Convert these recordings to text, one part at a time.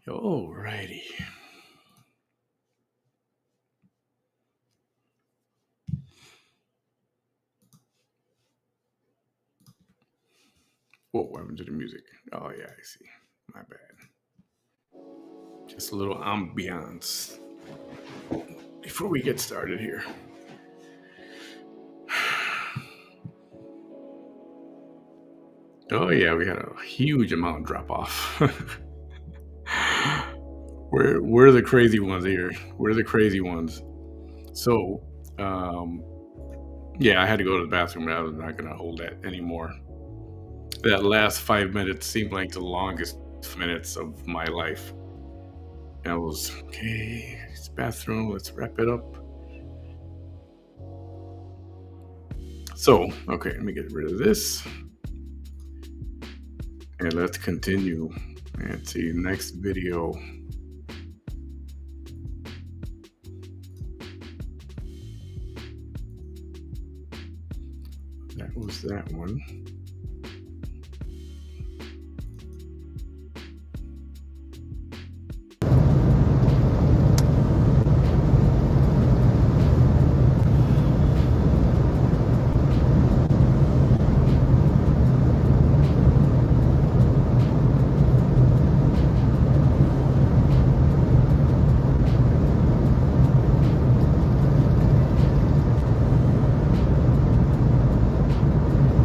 Alrighty. What happened to the music? Oh yeah, I see. My bad. Just a little ambiance before we get started here. Oh yeah, we had a huge amount drop off. We're the crazy ones here. We're the crazy ones. So, yeah, I had to go to the bathroom, but I was not going to hold that anymore. That last 5 minutes seemed like the longest minutes of my life. And I was, okay, it's bathroom, let's wrap it up. So, okay, let me get rid of this. And let's continue and see next video. That was that one.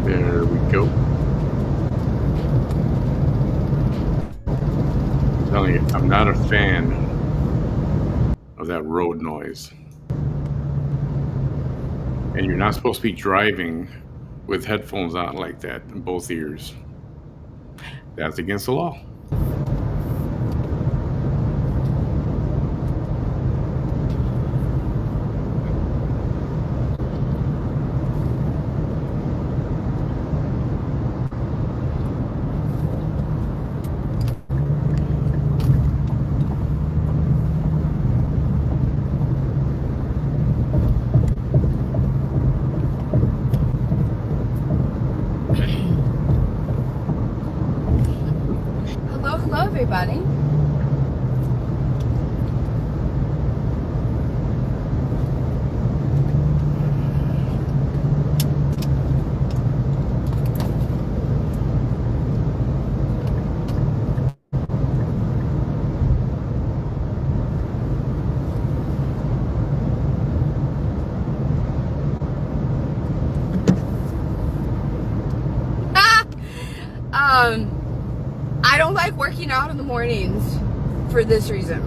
There we go. I'm telling you, I'm not a fan of that road noise. And you're not supposed to be driving with headphones on like that in both ears. That's against the law. Hello, everybody. I don't like working out in the mornings for this reason.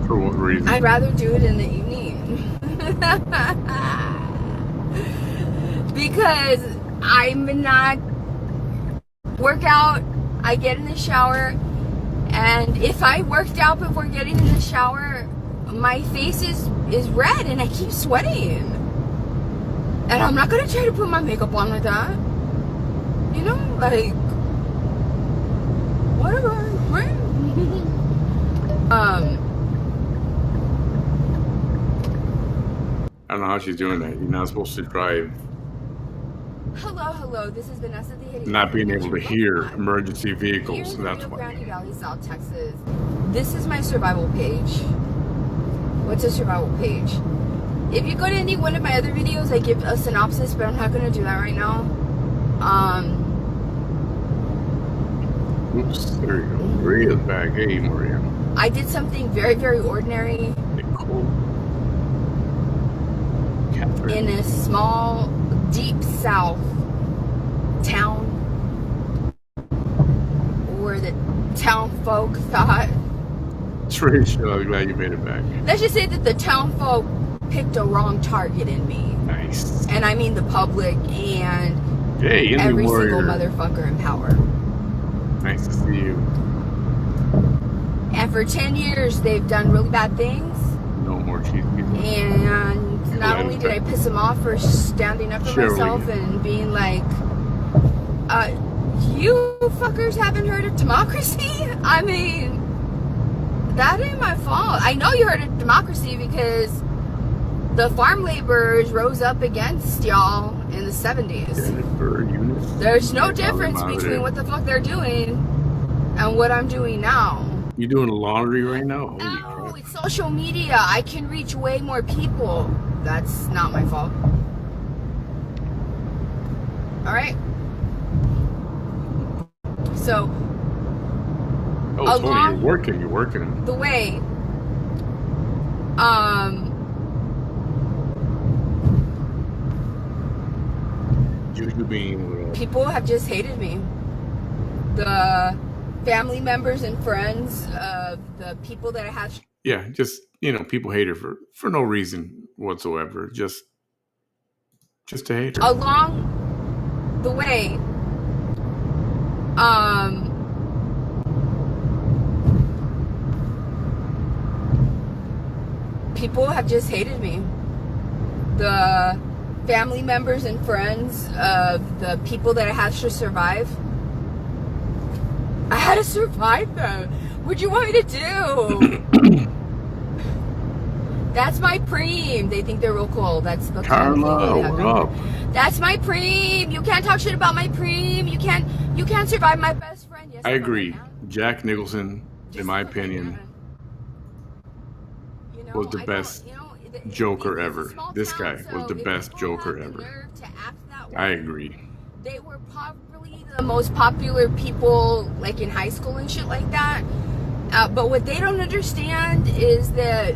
For what reason? I'd rather do it in the evening. Because I'm not work out, I get in the shower, and if I worked out before getting in the shower, my face is red and I keep sweating. And I'm not gonna try to put my makeup on like that. You know, like, whatever, right? I don't know how she's doing that. You're not supposed to drive. Hello, this is Vanessa the Hitty. Not being able to hear emergency vehicles. Here in That's Rio why. Grande Valley, South Texas. This is my survival page. What's a survival page? If you go to any one of my other videos, I give a synopsis, but I'm not going to do that right now. Oops, there you go. Maria's back. Hey, Maria. I did something very, very ordinary Nicole. Catherine. in a small, deep south town where the town folk thought, Trish, I'm glad you made it back. let's just say that the town folk picked a wrong target in me. Nice. And I mean the public and Hey, Indie every Warrior. single motherfucker in power. Nice to see you. And for 10 years, they've done really bad things. No more cheese people. And not only did I piss them off for standing up for myself and being like, you fuckers haven't heard of democracy? I mean, that ain't my fault. I know you heard of democracy because the farm laborers rose up against y'all in the 70s. Jennifer, Eunice. There's no difference between what the fuck they're doing and what I'm doing now. You doing laundry right now? Holy Oh, crap. it's social media. I can reach way more people. That's not my fault. All right. So, Oh, Tony, you're working. You're working. the way, You being people have just hated me. The family members and friends of the people that I have. yeah, just people hate her for no reason whatsoever. Just to hate her. Along the way, people have just hated me. The family members and friends of the people that I had to survive. I had to survive them. What'd you want me to do? That's my preem. They think they're real cool. That's the Carla, what up? That's my preem. You can't talk shit about my preem. You can't survive my best friend. Yes, I agree. Jack Nicholson, in my opinion, was the best Joker ever. This guy was the best Joker ever. I agree. They were probably the most popular people, like in high school and shit like that. But what they don't understand is that,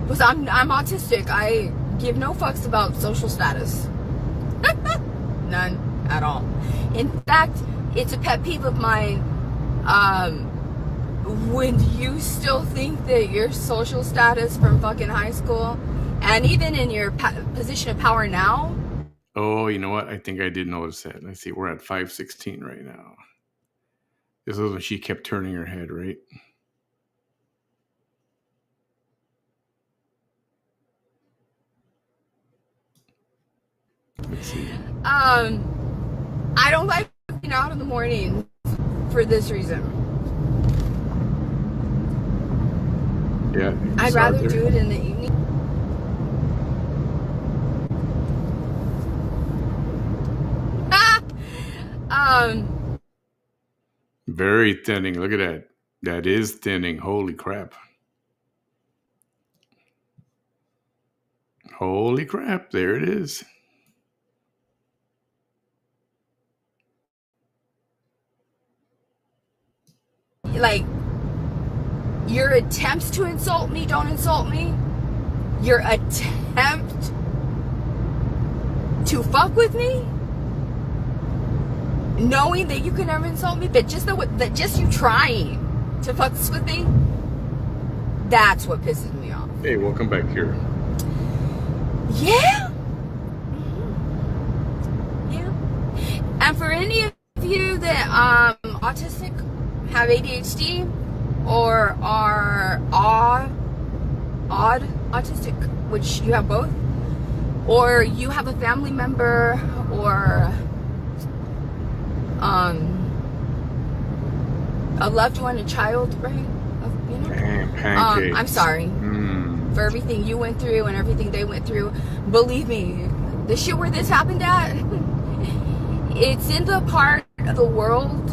because I'm autistic, I give no fucks about social status. None at all. In fact, it's a pet peeve of mine. When you still think that your social status from fucking high school, and even in your position of power now. Oh, you know what? I think I did notice that. Let's see. We're at 5:16 right now. This was when she kept turning her head, right? Let's see. I don't like working out in the morning for this reason. Yeah. I'd rather do it in the evening. Very thinning. Look at that. That is thinning. Holy crap. Holy crap. There it is. Like, your attempts to insult me don't insult me. Your attempt to fuck with me, knowing that you can never insult me, but just you trying to fuck with me, that's what pisses me off. Hey, welcome back here. Yeah. Yeah. And for any of you that autistic, have ADHD, or are odd autistic, which you have both, or you have a family member or a loved one, a child, right? Pancakes. I'm sorry for everything you went through and everything they went through. Believe me, the shit where this happened at, it's in the part of the world,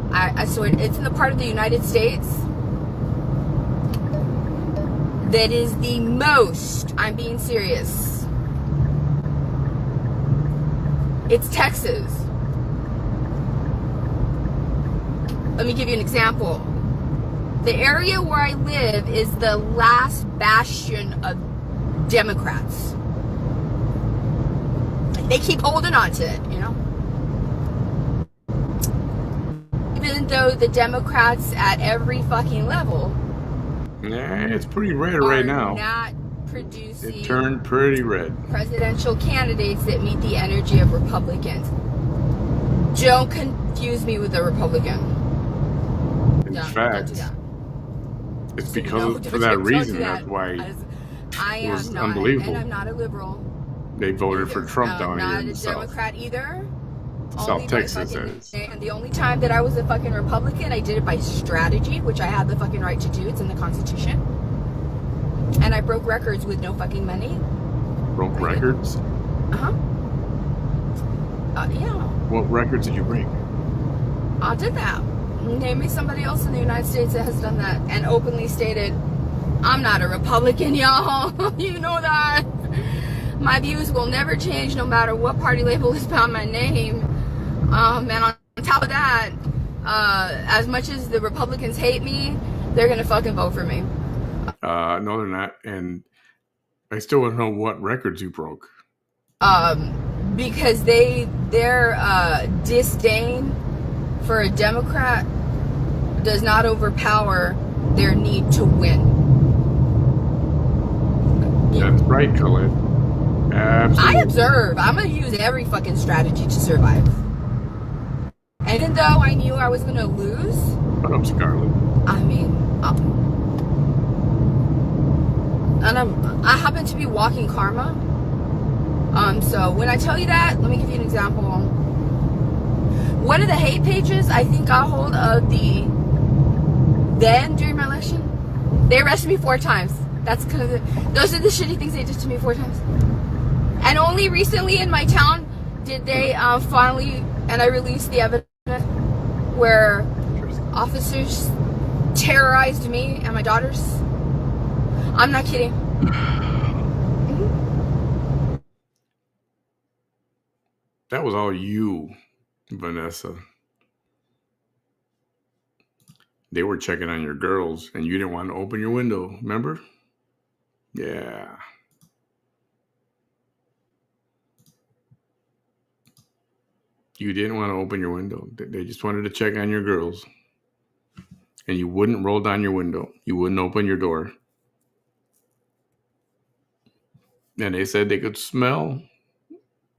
I swear, it's in the part of the United States that is the most, I'm being serious, it's Texas. Let me give you an example. The area where I live is the last bastion of Democrats. They keep holding on to it, you know? Even though the Democrats at every fucking level, yeah, it's pretty red right now. Not producing. It turned pretty red. Presidential candidates that meet the energy of Republicans. Don't confuse me with a Republican. In fact, it's because for that reason. That's why it was unbelievable. And I'm not a liberal. They voted for Trump down here in the South. I'm not a Democrat either. South Texas is. And the only time that I was a fucking Republican, I did it by strategy, which I had the fucking right to do. It's in the Constitution. And I broke records with no fucking money. Broke records? Uh-huh. Yeah. What records did you break? I did that. Name me somebody else in the United States that has done that and openly stated, I'm not a Republican, y'all. You know that. My views will never change no matter what party label is on my name. And on top of that, as much as the Republicans hate me, they're gonna fucking vote for me. No, they're not. And I still want to know what records you broke. Because their disdain for a Democrat does not overpower their need to win. That's right, Khaled. Absolutely. I observe. I'm gonna use every fucking strategy to survive. And even though I knew I was gonna lose, Shut up, Scarlett. I mean, and I happen to be walking karma. So when I tell you that, let me give you an example. One of the hate pages I think got hold of during my election, they arrested me 4 times. That's kind of those are the shitty things they did to me 4 times. And only recently in my town did they finally, and I released the evidence where officers terrorized me and my daughters. I'm not kidding. That was all you, Vanessa. They were checking on your girls, and you didn't want to open your window, remember? Yeah. You didn't want to open your window. They just wanted to check on your girls. And you wouldn't roll down your window. You wouldn't open your door. And they said they could smell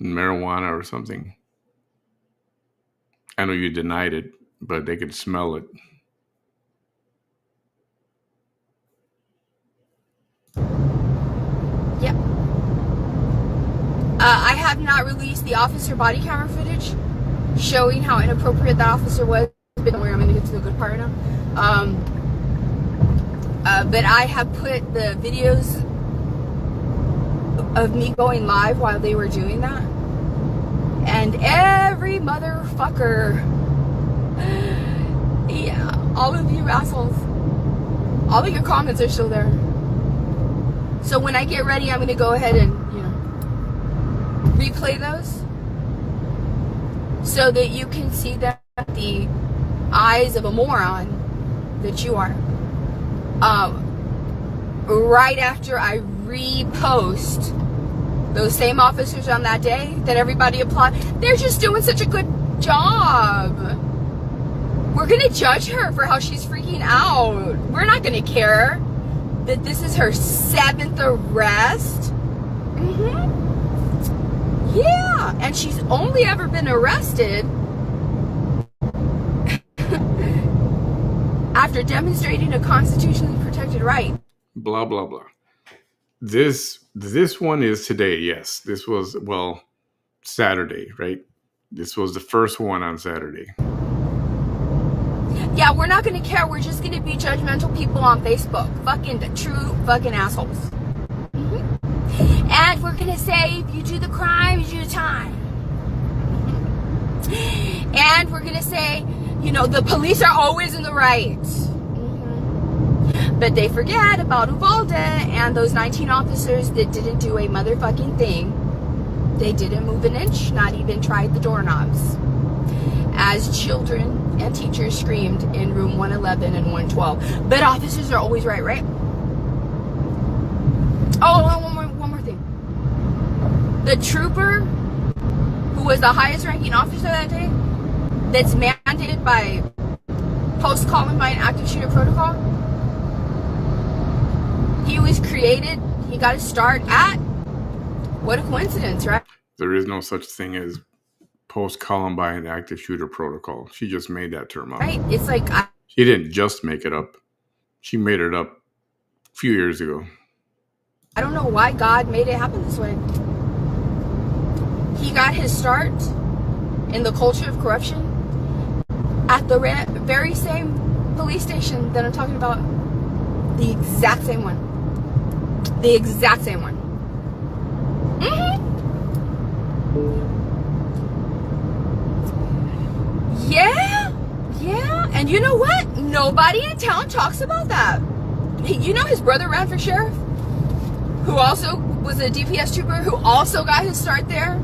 marijuana or something. I know you denied it, but they could smell it. Yep. I have not released the officer body camera footage showing how inappropriate that officer was. But don't worry, I'm going to get to the good part now. But I have put the videos of me going live while they were doing that. And every motherfucker, yeah, all of you assholes, all of your comments are still there. So when I get ready, I'm going to go ahead and, replay those so that you can see that the eyes of a moron that you are. Right after I repost those same officers on that day that everybody applauded, they're just doing such a good job. We're gonna judge her for how she's freaking out. We're not gonna care that this is her 7th arrest. Yeah, and she's only ever been arrested after demonstrating a constitutionally protected right. Blah, blah, blah. This one is today, yes. This was, Saturday, right? This was the first one on Saturday. Yeah, we're not going to care. We're just going to be judgmental people on Facebook. Fucking true fucking assholes. And we're going to say, if you do the crime, you do the time. And we're going to say, the police are always in the right. But they forget about Uvalde and those 19 officers that didn't do a motherfucking thing. They didn't move an inch, not even tried the doorknobs. As children and teachers screamed in room 111 and 112. But officers are always right? Oh, one more thing. The trooper, who was the highest ranking officer that day, that's mandated by post-Columbine active shooter protocol, he was created, he got his start at, what a coincidence, right? There is no such thing as post-Columbine active shooter protocol. She just made that term up. Right? It's like... She didn't just make it up. She made it up a few years ago. I don't know why God made it happen this way. He got his start in the culture of corruption at the very same police station that I'm talking about. The exact same one. The exact same one. Yeah. And you know what? Nobody in town talks about that. You know his brother ran for sheriff? Who also was a DPS trooper, who also got his start there?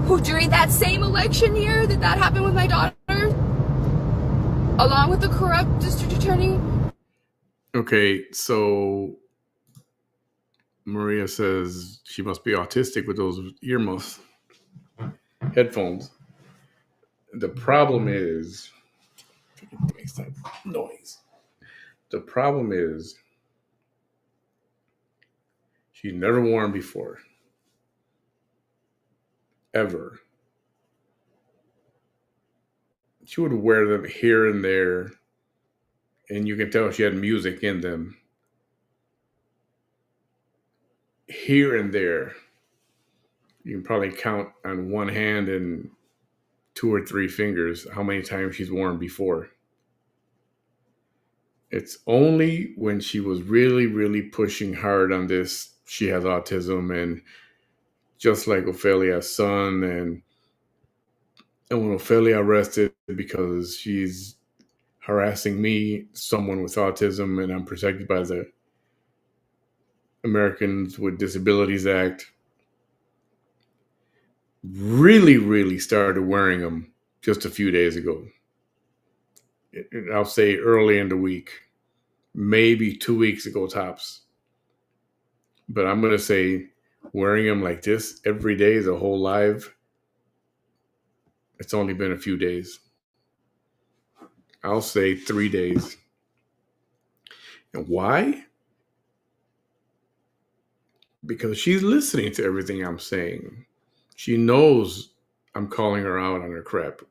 Who during that same election year that happened with my daughter, along with the corrupt district attorney? Okay, so Maria says she must be autistic with those earmuffs, headphones. The problem is, it makes that noise. The problem is, she's never worn before, ever. She would wear them here and there, and you can tell she had music in them. Here and there, you can probably count on one hand and two or three fingers how many times she's worn before. It's only when she was really, really pushing hard on this, she has autism, and just like Ophelia's son, and when Ophelia arrested because she's harassing me, someone with autism, and I'm protected by the Americans with Disabilities Act, really, really started wearing them just a few days ago. I'll say early in the week, maybe 2 weeks ago tops. But I'm going to say wearing them like this every day, the whole life, it's only been a few days. I'll say 3 days. And why? Because she's listening to everything I'm saying. She knows I'm calling her out on her crap.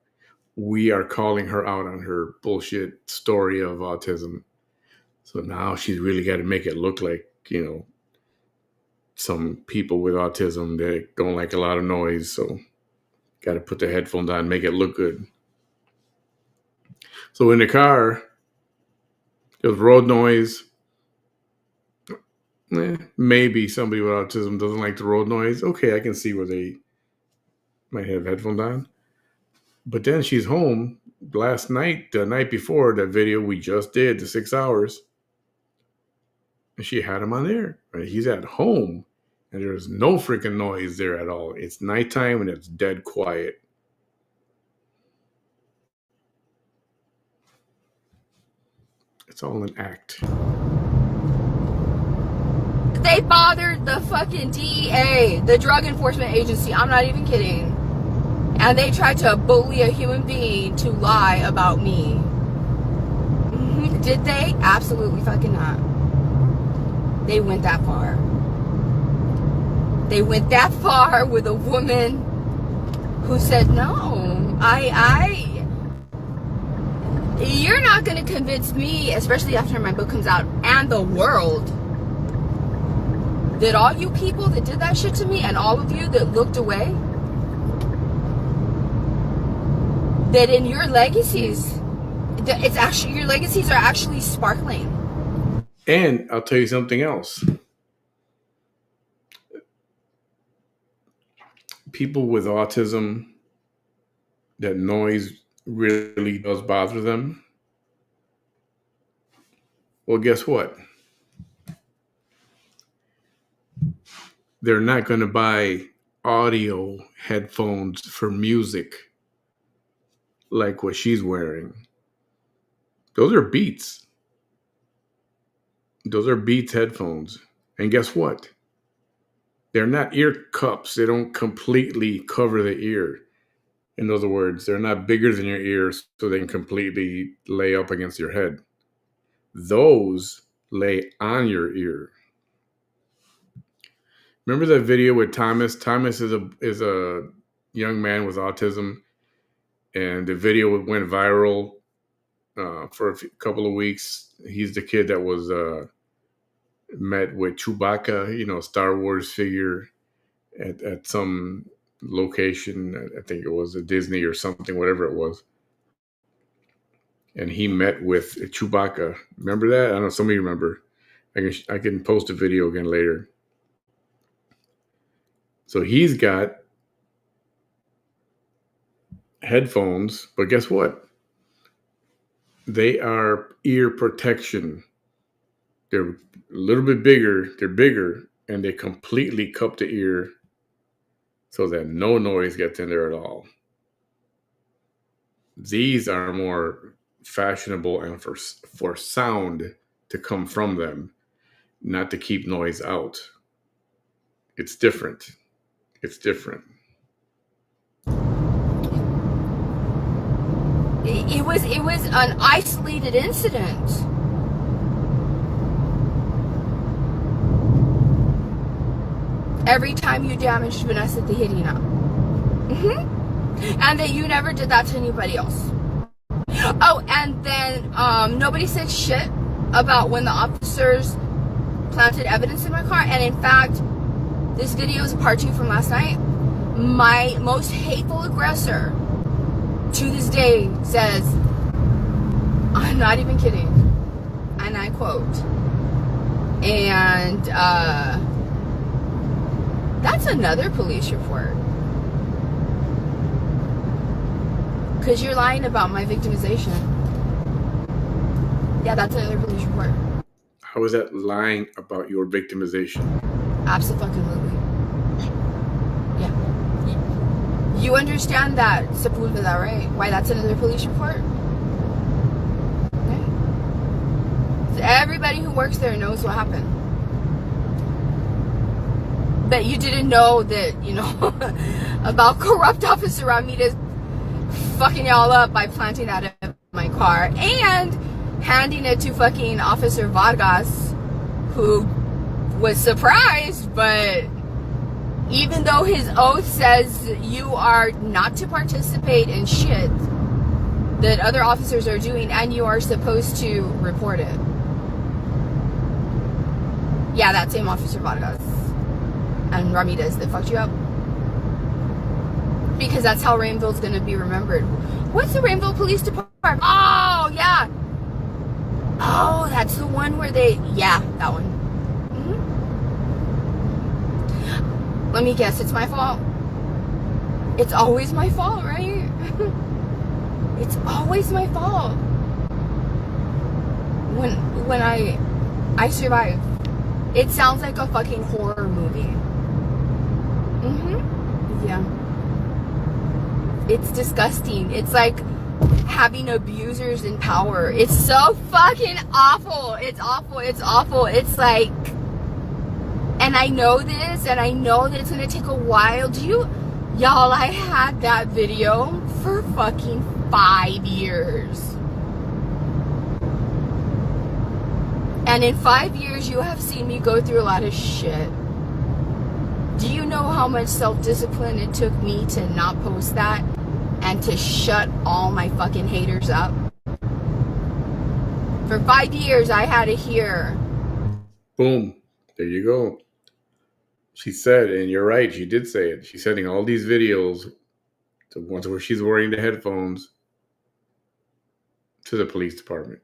We are calling her out on her bullshit story of autism. So now she's really got to make it look like, some people with autism that don't like a lot of noise. So got to put the headphones on, make it look good. So in the car, there's road noise. Maybe somebody with autism doesn't like the road noise. Okay, I can see where they might have headphones on. But then she's home last night, the night before, that video we just did, the 6 hours, and she had him on there. Right? He's at home, and there's no freaking noise there at all. It's nighttime, and it's dead quiet. It's all an act. They bothered the fucking DEA, the Drug Enforcement Agency. I'm not even kidding. And they tried to bully a human being to lie about me. Did they? Absolutely fucking not. They went that far. They went that far with a woman who said, no, you're not going to convince me, especially after my book comes out, and the world, that all you people that did that shit to me, and all of you that looked away, that in your legacies, it's actually, your legacies are actually sparkling. And I'll tell you something else. People with autism, that noise really does bother them. Well, guess what? They're not going to buy audio headphones for music like what she's wearing. Those are Beats. Those are Beats headphones. And guess what? They're not ear cups. They don't completely cover the ear. In other words, they're not bigger than your ears so they can completely lay up against your head. Those lay on your ear. Remember that video with Thomas? Thomas is a young man with autism, and the video went viral for a couple of weeks. He's the kid that was met with Chewbacca, Star Wars figure at some location. I think it was a Disney or something, whatever it was. And he met with Chewbacca. Remember that? I don't know. Some of you remember. I can post a video again later. So he's got headphones, but guess what? They are ear protection. They're a little bit bigger. They're bigger, and they completely cup the ear so that no noise gets in there at all. These are more fashionable and for sound to come from them, not to keep noise out. It's different. It's different. It was an isolated incident. Every time you damaged Vanessa Tejerina. And that you never did that to anybody else. Oh, and then nobody said shit about when the officers planted evidence in my car. And in fact, this video is a part 2 from last night. My most hateful aggressor to this day says, I'm not even kidding. And I quote. And that's another police report. Because you're lying about my victimization. Yeah, that's another police report. How is that lying about your victimization? Absolutely. Yeah. You understand that, Sepulveda, right? Why that's another police report? Right? So everybody who works there knows what happened. But you didn't know that, you know, about corrupt Officer Ramirez fucking y'all up by planting that in my car and handing it to fucking Officer Vargas, who was surprised, but even though his oath says you are not to participate in shit that other officers are doing and you are supposed to report it. Yeah, that same Officer Vargas and Ramirez that fucked you up. Because that's how Rainville's gonna be remembered. What's the Rainville Police Department? Oh, yeah. Oh, that's the one where they... Yeah, that one. Mm-hmm. Let me guess, it's my fault. It's always my fault, right? It's always my fault. When I survive. It sounds like a fucking horror movie. Mm-hmm. Yeah. It's disgusting. It's like having abusers in power. It's so fucking awful. It's awful. It's awful. It's like, and I know this, and I know that it's gonna take a while. Y'all, I had that video for fucking 5 years. And in 5 years, you have seen me go through a lot of shit. Do you know how much self-discipline it took me to not post that and to shut all my fucking haters up? For 5 years, I had to hear. Boom. There you go. She said, and you're right, she did say it. She's sending all these videos, the ones where she's wearing the headphones, to the police department,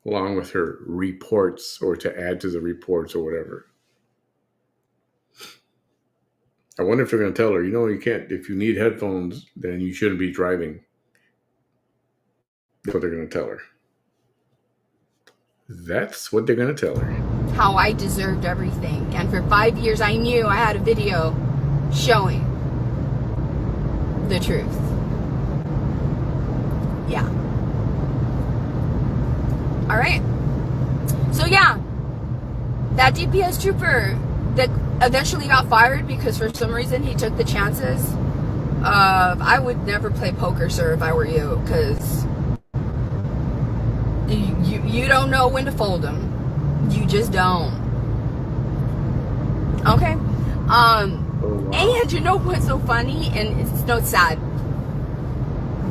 along with her reports or to add to the reports or whatever. I wonder if they're going to tell her, you know, you can't, if you need headphones, then you shouldn't be driving. That's what they're going to tell her. That's what they're going to tell her. How I deserved everything. And for 5 years, I knew I had a video showing the truth. Yeah. All right. So, yeah. That DPS trooper that eventually got fired because for some reason he took the chances. I would never play poker, sir, if I were you, because you don't know when to fold them. You just don't. Okay. And you know what's so funny, and it's sad.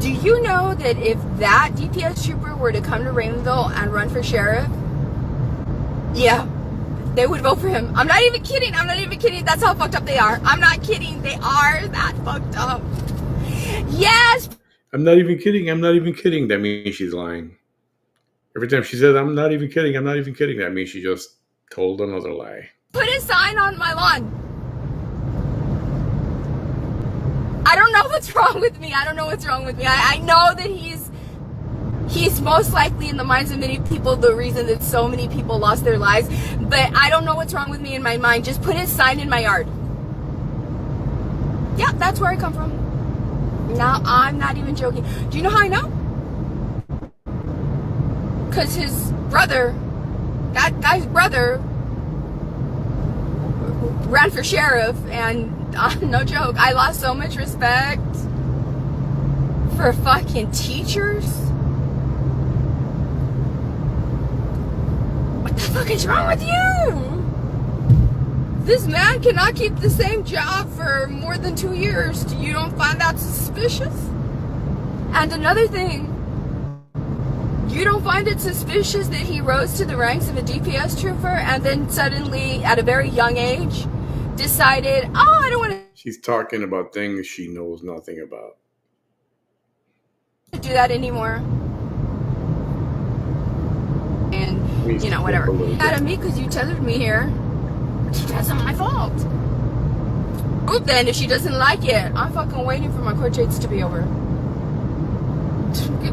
Do you know that if that DPS trooper were to come to Rainville and run for sheriff, yeah, they would vote for him. I'm not even kidding. I'm not even kidding. That's how fucked up they are. I'm not kidding. They are that fucked up. Yes. I'm not even kidding. I'm not even kidding. That means she's lying. Every time she says, I'm not even kidding, I'm not even kidding, that means she just told another lie. Put a sign on my lawn. I don't know what's wrong with me. I don't know what's wrong with me. I know that He's most likely, in the minds of many people, the reason that so many people lost their lives. But I don't know what's wrong with me in my mind. Just put his sign in my yard. Yeah, that's where I come from. Now, I'm not even joking. Do you know how I know? Because his brother, that guy's brother, ran for sheriff. And no joke, I lost so much respect for fucking teachers. What the fuck is wrong with you? This man cannot keep the same job for more than 2 years. You don't find that suspicious? And another thing, you don't find it suspicious that he rose to the ranks of a DPS trooper and then suddenly, at a very young age, decided, oh, I don't want She's talking about things she knows nothing about. to do that anymore. And, you know, whatever. Mad at me because you tethered me here. That's not my fault. Oh, then if she doesn't like it, I'm fucking waiting for my court dates to be over.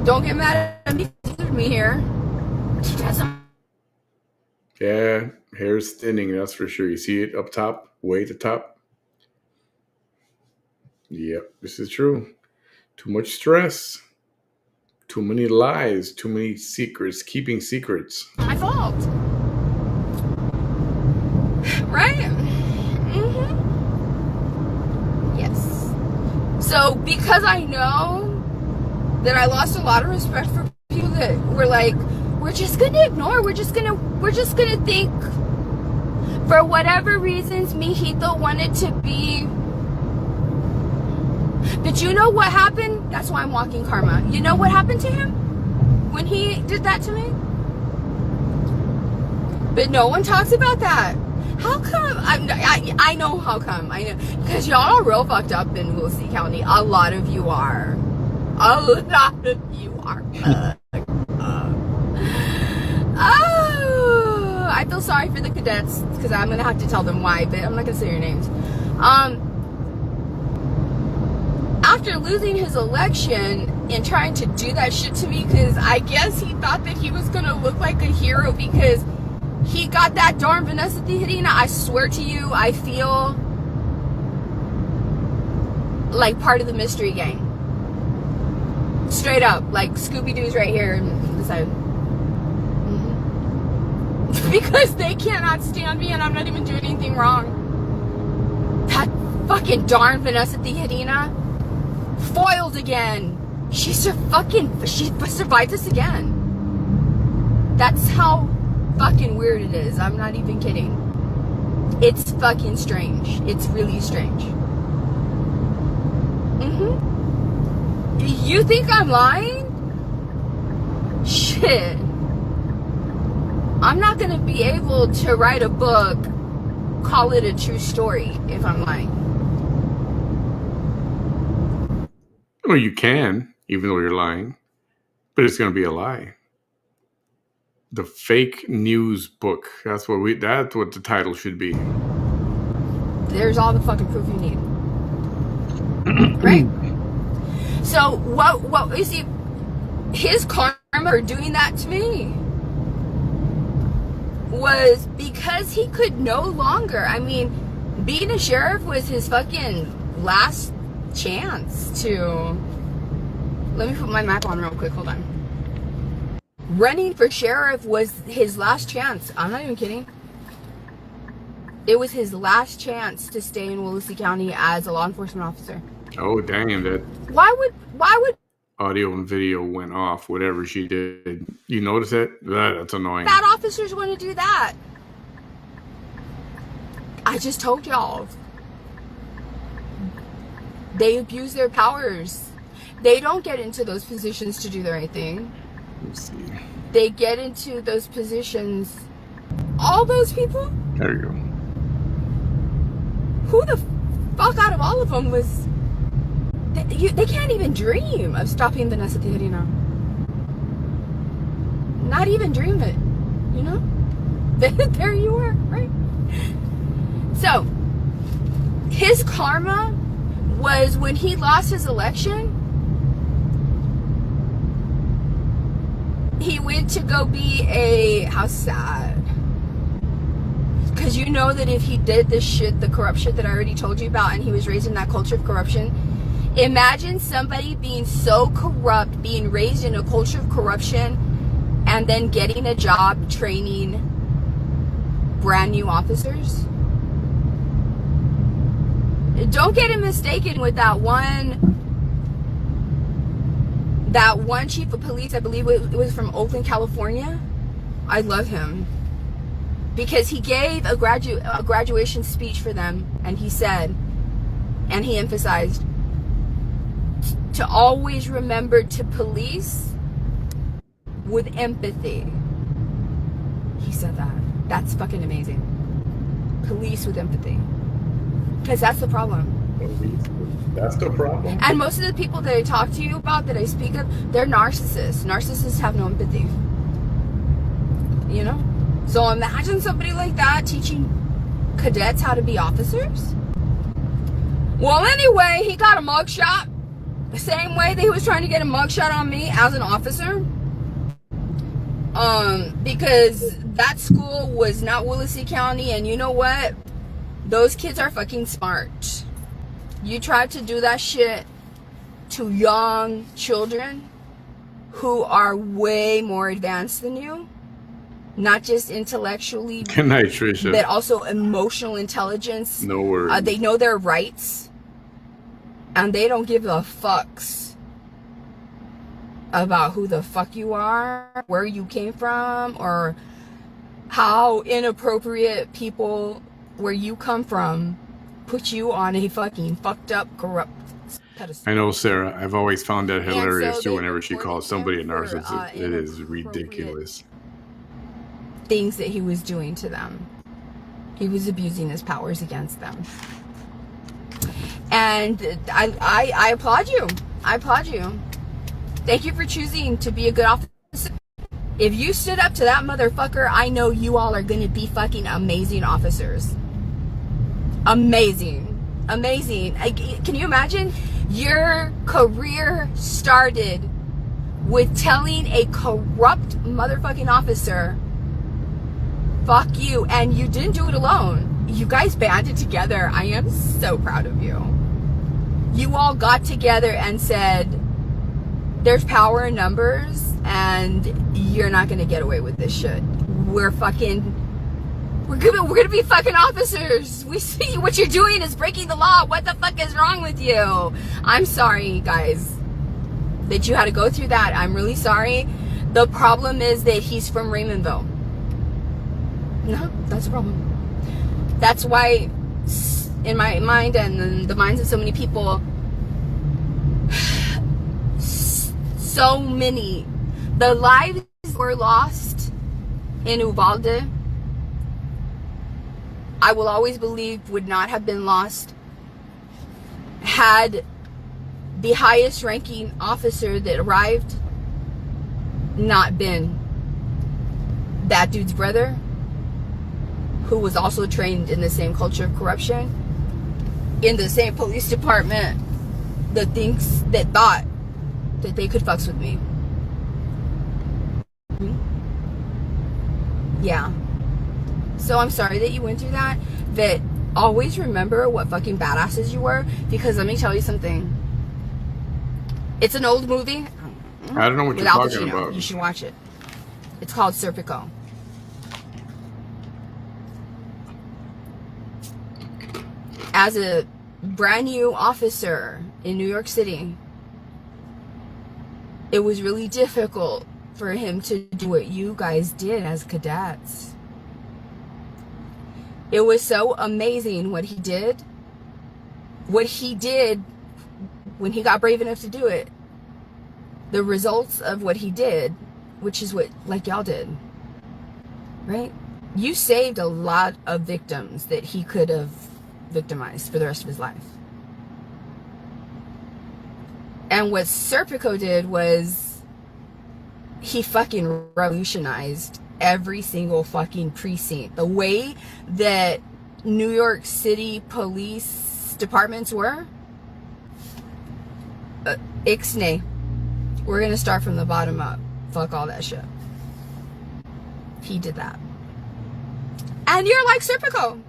Don't get mad at me because you tethered me here. Yeah, hair's thinning, that's for sure. You see it up top, way at the top? Yep, this is true. Too much stress. Too many lies. Too many secrets. Keeping secrets. My fault. Right? Mm-hmm. Yes. So, because I know that I lost a lot of respect for people that were like, we're just gonna ignore, we're just gonna think, for whatever reasons Mijito wanted to be. But you know what happened? That's why I'm walking karma. You know what happened to him when he did that to me? But no one talks about that. How come? I know how come. I know. Because y'all are real fucked up in Wilson County. A lot of you are. A lot of you are. Oh, I feel sorry for the cadets because I'm going to have to tell them why, but I'm not going to say your names. After losing his election and trying to do that shit to me, because I guess he thought that he was going to look like a hero because he got that darn Vanessa Tijerina. I swear to you, I feel like part of the mystery gang. Straight up, like Scooby-Doo's right here on the side. Mm-hmm. Because they cannot stand me and I'm not even doing anything wrong. That fucking darn Vanessa Tijerina foiled again. She survived this again. That's how fucking weird it is. I'm not even kidding. It's fucking strange. It's really strange. Mm-hmm. You think I'm lying? Shit. I'm not gonna be able to write a book, call it a true story, if I'm lying. Well, you can, even though you're lying, but it's going to be a lie. The fake news book. That's what the title should be. There's all the fucking proof you need. Right? So what is he? His karma for doing that to me was because he could no longer. I mean, being a sheriff was his fucking last chance to. Let me put my map on real quick. Hold on. Running for sheriff was his last chance. I'm not even kidding. It was his last chance to stay in Willacy County as a law enforcement officer. Oh, damn, that Why would audio and video went off, whatever she did. You notice that? That's annoying. bad officers want to do that? I just told y'all. They abuse their powers. They don't get into those positions to do the right thing. Let's see. They get into those positions. All those people? There you go. Who the fuck out of all of them was... They can't even dream of stopping Vanessa Tijerina. Not even dream it, you know? There you are, right? So, his karma was when he lost his election. he went to go be a, how sad. Because you know that if he did this shit, the corrupt shit that I already told you about, and he was raised in that culture of corruption, imagine somebody being so corrupt, being raised in a culture of corruption, and then getting a job training brand new officers. Don't get it mistaken with that one chief of police. I believe it was from Oakland, California. I love him because he gave a graduation speech for them, and he said, and he emphasized to always remember to police with empathy. He said that. That's fucking amazing. Police with empathy. Because that's the problem. That's the problem. And most of the people that I talk to you about, that I speak of, they're narcissists. Narcissists have no empathy. You know? So imagine somebody like that teaching cadets how to be officers. Well, anyway, he got a mugshot. The same way that he was trying to get a mugshot on me as an officer. Because that school was not Willacy County, and you know what? Those kids are fucking smart. You try to do that shit to young children who are way more advanced than you, not just intellectually, Good night, Trisha. but also emotional intelligence. No worries. They know their rights, and they don't give a fucks about who the fuck you are, where you came from, or how inappropriate people where you come from put you on a fucking fucked up, corrupt pedestal. I know, Sarah. I've always found that hilarious so too. they Whenever she reported calls somebody a him for, narcissist, it is inappropriate ridiculous. Things that he was doing to them. He was abusing his powers against them. And I applaud you. I applaud you. Thank you for choosing to be a good officer. If you stood up to that motherfucker, I know you all are going to be fucking amazing officers. Amazing. Amazing. Can you imagine? Your career started with telling a corrupt motherfucking officer, fuck you. And you didn't do it alone. You guys banded together. I am so proud of you. You all got together and said, there's power in numbers, and you're not gonna get away with this shit. We're gonna be fucking officers. We see what you're doing is breaking the law. What the fuck is wrong with you? I'm sorry, guys, that you had to go through that. I'm really sorry. The problem is that he's from Raymondville. No, that's a problem. That's why, in my mind and in the minds of so many people, so many, the lives were lost in Uvalde, I will always believe would not have been lost had the highest ranking officer that arrived not been that dude's brother, who was also trained in the same culture of corruption, in the same police department, that thought that they could fucks with me. Yeah. So I'm sorry that you went through that, but always remember what fucking badasses you were, because let me tell you something. It's an old movie. I don't know what you're talking about. You should watch it. It's called Serpico. As a brand new officer in New York City, it was really difficult for him to do what you guys did as cadets. It was so amazing what he did. What he did when he got brave enough to do it. The results of what he did, which is what, like, y'all did. Right? You saved a lot of victims that he could have victimized for the rest of his life. And what Serpico did was he fucking revolutionized every single fucking precinct. The way that New York City police departments were, ixnay. We're gonna start from the bottom up. Fuck all that shit. he did that. And you're like, Serpico.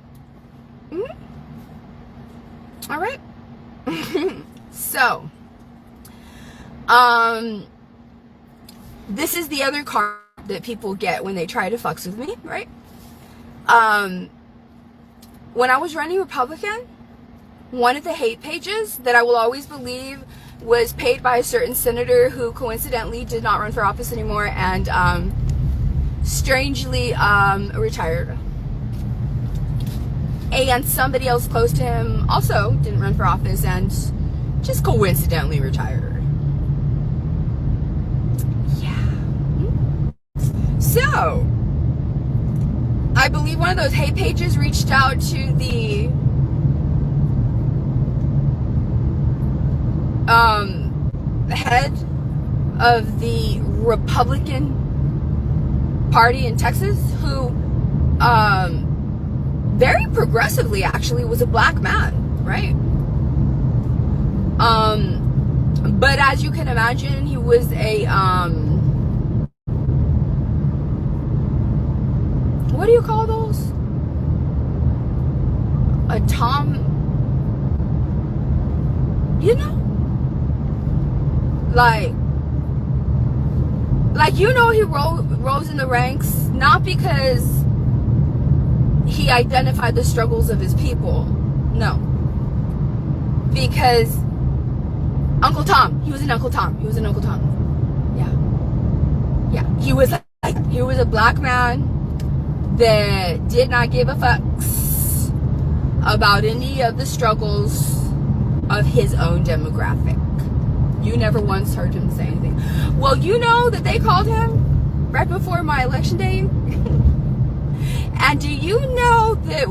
All right. So, this is the other card that people get when they try to fucks with me, right? When I was running Republican, one of the hate pages that I will always believe was paid by a certain senator who coincidentally did not run for office anymore and strangely retired. And somebody else close to him also didn't run for office and just coincidentally retired. Yeah. So, I believe one of those hate pages reached out to the head of the Republican Party in Texas, who very progressively actually was a black man, right? But as you can imagine, he was a what do you call those? A Tom, you know? Like you know, he rose in the ranks not because he identified the struggles of his people. No. Because Uncle Tom, he was an Uncle Tom. Yeah. Yeah. He was a black man that did not give a fucks about any of the struggles of his own demographic. You never once heard him say anything. Well, you know that they called him right before my election day. And do you know that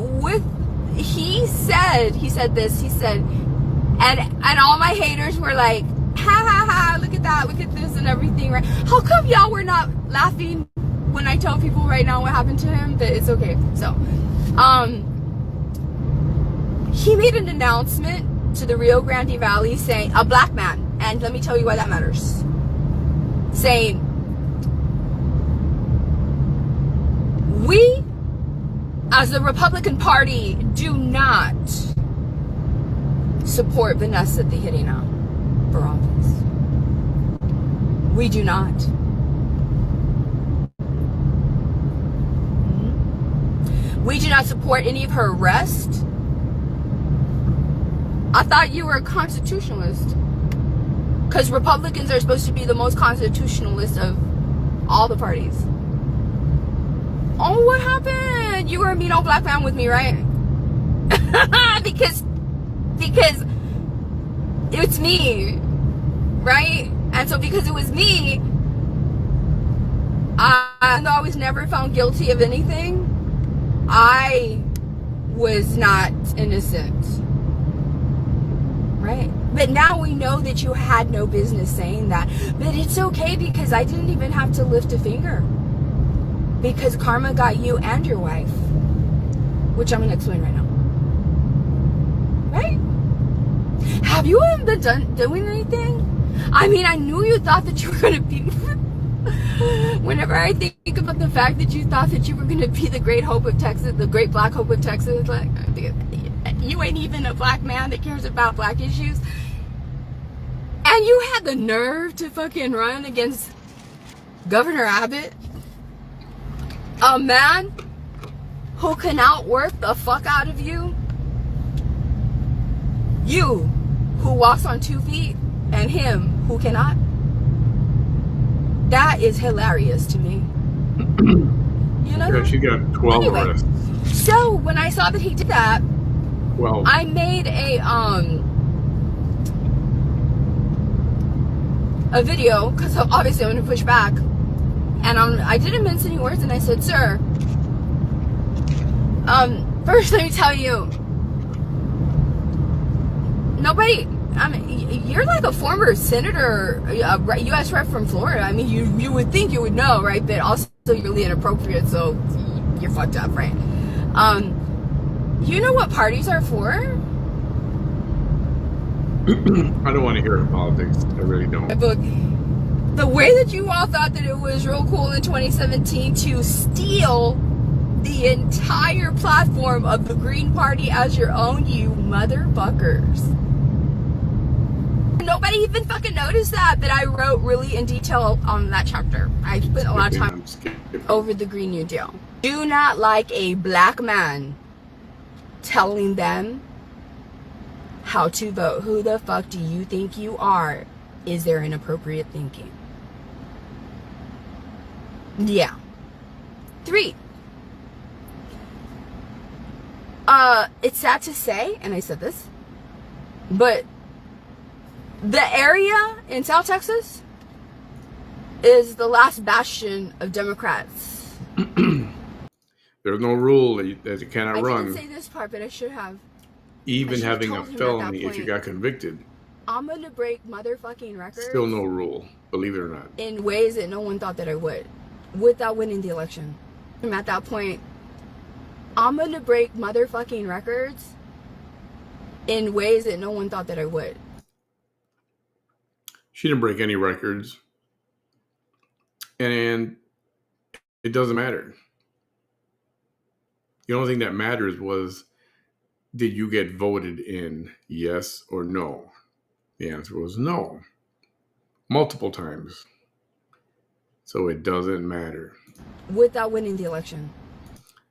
he said this, and all my haters were like, ha ha ha, look at that, look at this and everything, right? How come y'all were not laughing when I tell people right now what happened to him? But it's okay. So, he made an announcement to the Rio Grande Valley saying, a black man, and let me tell you why that matters, saying, we as the Republican Party do not support Vanessa Tijerina for office. We do not. We do not support any of her arrest. I thought you were a constitutionalist. Because Republicans are supposed to be the most constitutionalist of all the parties. Oh, what happened? You were a mean old black man with me, right? because it's me, right? And so because it was me, I was never found guilty of anything. I was not innocent, right? But now we know that you had no business saying that. But it's okay because I didn't even have to lift a finger. Because karma got you and your wife. Which I'm going to explain right now. Right? Have you even been doing anything? I mean, I knew you thought that you were going to be... Whenever I think about the fact that you thought that you were going to be the great hope of Texas, the great black hope of Texas, like, you ain't even a black man that cares about black issues. And you had the nerve to fucking run against Governor Abbott, a man who can outwork the fuck out of you. You, who walks on 2 feet, and him, who cannot. That is hilarious to me. You know? Yeah, she got 12 anyway, arrests. so when I saw that he did that, 12. I made a video, because obviously I'm going to push back. And I didn't mince any words, and I said, sir, first let me tell you, nobody, I mean, you're like a former senator, U.S. rep from Florida. I mean, you would think you would know, right? But also you're really inappropriate, so you're fucked up, right? You know what parties are for? I don't want to hear politics. I really don't. My book. The way that you all thought that it was real cool in 2017 to steal the entire platform of the Green Party as your own, you motherfuckers. Nobody even fucking noticed that I wrote really in detail on that chapter. I spent a lot of time over the Green New Deal. Do not like a black man telling them how to vote. Who the fuck do you think you are? Is there inappropriate thinking? Yeah. 3. It's sad to say, and I said this, but the area in South Texas is the last bastion of Democrats. There's no rule that you cannot run. I didn't say this part, but I should have. Even having a felony if you got convicted. I'm gonna break motherfucking records. Still no rule, believe it or not. In ways that no one thought that I would, without winning the election. I'm at that point. I'm gonna break motherfucking records in ways that no one thought that I would. She didn't break any records. And it doesn't matter. The only thing that matters was, did you get voted in, yes or no? The answer was no. Multiple times. So it doesn't matter. Without winning the election.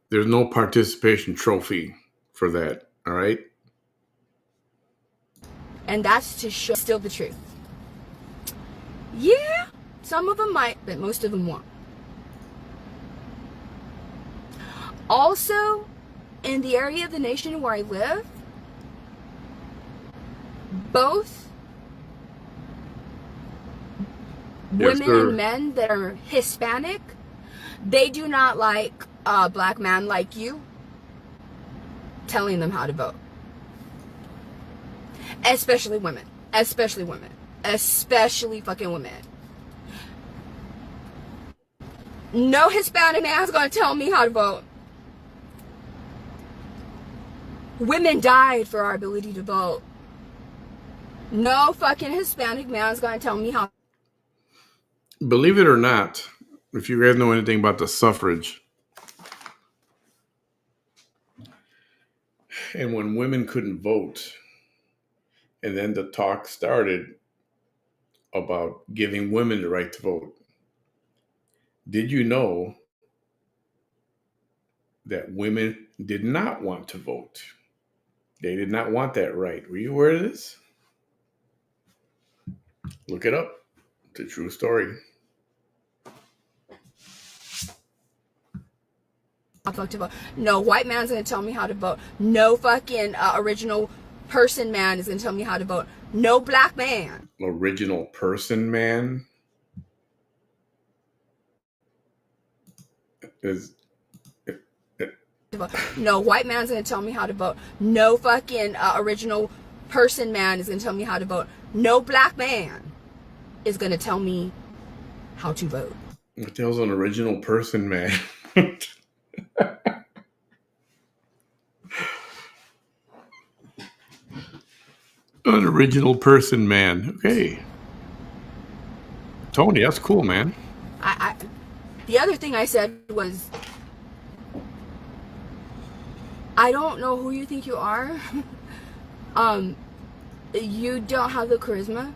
There's no participation trophy for that, all right? And that's to show still the truth. Yeah, some of them might, but most of them won't. Also, in the area of the nation where I live, both women and men that are Hispanic, they do not like a black man like you telling them how to vote. Especially women. Especially women. Especially fucking women. No Hispanic man's gonna tell me how to vote. Women died for our ability to vote. No fucking Hispanic man's gonna tell me how. Believe it or not, if you guys know anything about the suffrage, and when women couldn't vote, and then the talk started about giving women the right to vote, did you know that women did not want to vote? They did not want that right. Were you aware of this? Look it up. It's a true story. No white man's gonna tell me how to vote. No fucking original person man is gonna tell me how to vote. No black man. Original person man is. No white man's gonna tell me how to vote. No fucking original person man is gonna tell me how to vote. No black man is gonna tell me how to vote. What the hell's an original person man? An original person man. Okay. Tony, that's cool, man. The other thing I said was, I don't know who you think you are. You don't have the charisma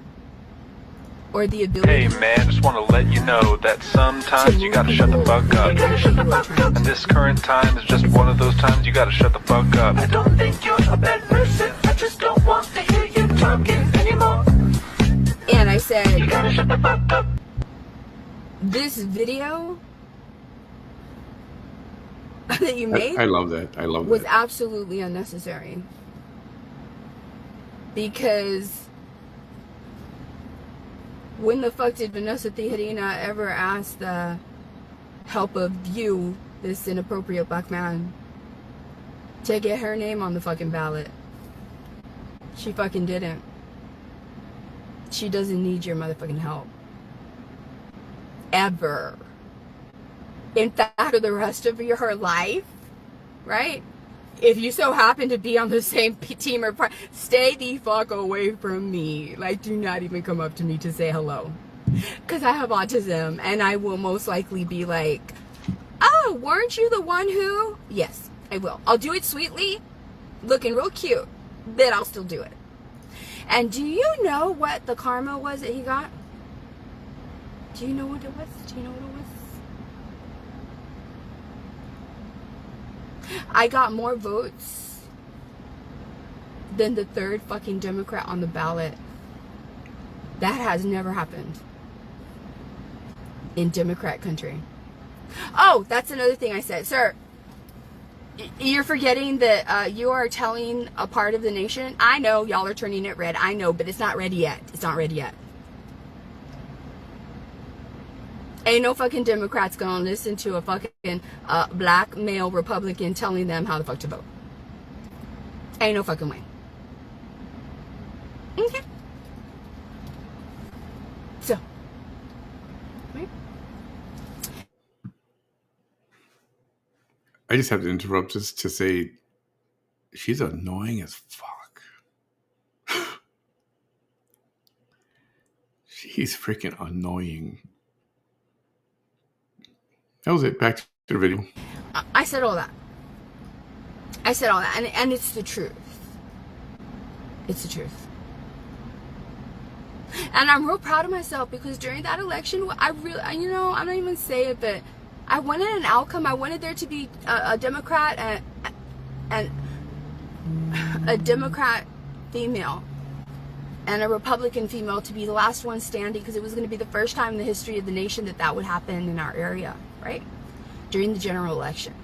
or the ability. Hey man, just want to let you know that sometimes you gotta shut the fuck up. And this current time is just one of those times you gotta shut the fuck up. I don't think you're a bad person, I just don't want to hear you talking anymore. And I said, you gotta shut the fuck up. This video that you made, I love that. I love was that. absolutely unnecessary. Because when the fuck did Vanessa Tijerina ever ask the help of you, this inappropriate black man, to get her name on the fucking ballot? She fucking didn't. She doesn't need your motherfucking help. Ever. In fact, for the rest of her life, right? If you so happen to be on the same team or part, stay the fuck away from me. Like, do not even come up to me to say hello. Because I have autism, and I will most likely be like, oh, weren't you the one who? Yes, I will. I'll do it sweetly, looking real cute, but I'll still do it. And do you know what the karma was that he got? Do you know what it was? Do you know what it was? I got more votes than the third fucking Democrat on the ballot. That has never happened in Democrat country. Oh, that's another thing I said. Sir, you're forgetting that you are telling a part of the nation. I know y'all are turning it red. I know, but it's not ready yet. It's not ready yet. Ain't no fucking Democrats gonna listen to a fucking black male Republican telling them how the fuck to vote. Ain't no fucking way. Okay. So, right? I just have to interrupt just to say she's annoying as fuck. She's freaking annoying. That was it. Back to the video. I said all that. I said all that, and it's the truth. It's the truth. And I'm real proud of myself because during that election, I really, you know, I'm not even say it, but I wanted an outcome. I wanted there to be a Democrat and a Democrat female and a Republican female to be the last one standing, because it was going to be the first time in the history of the nation that that would happen in our area, right? During the general election.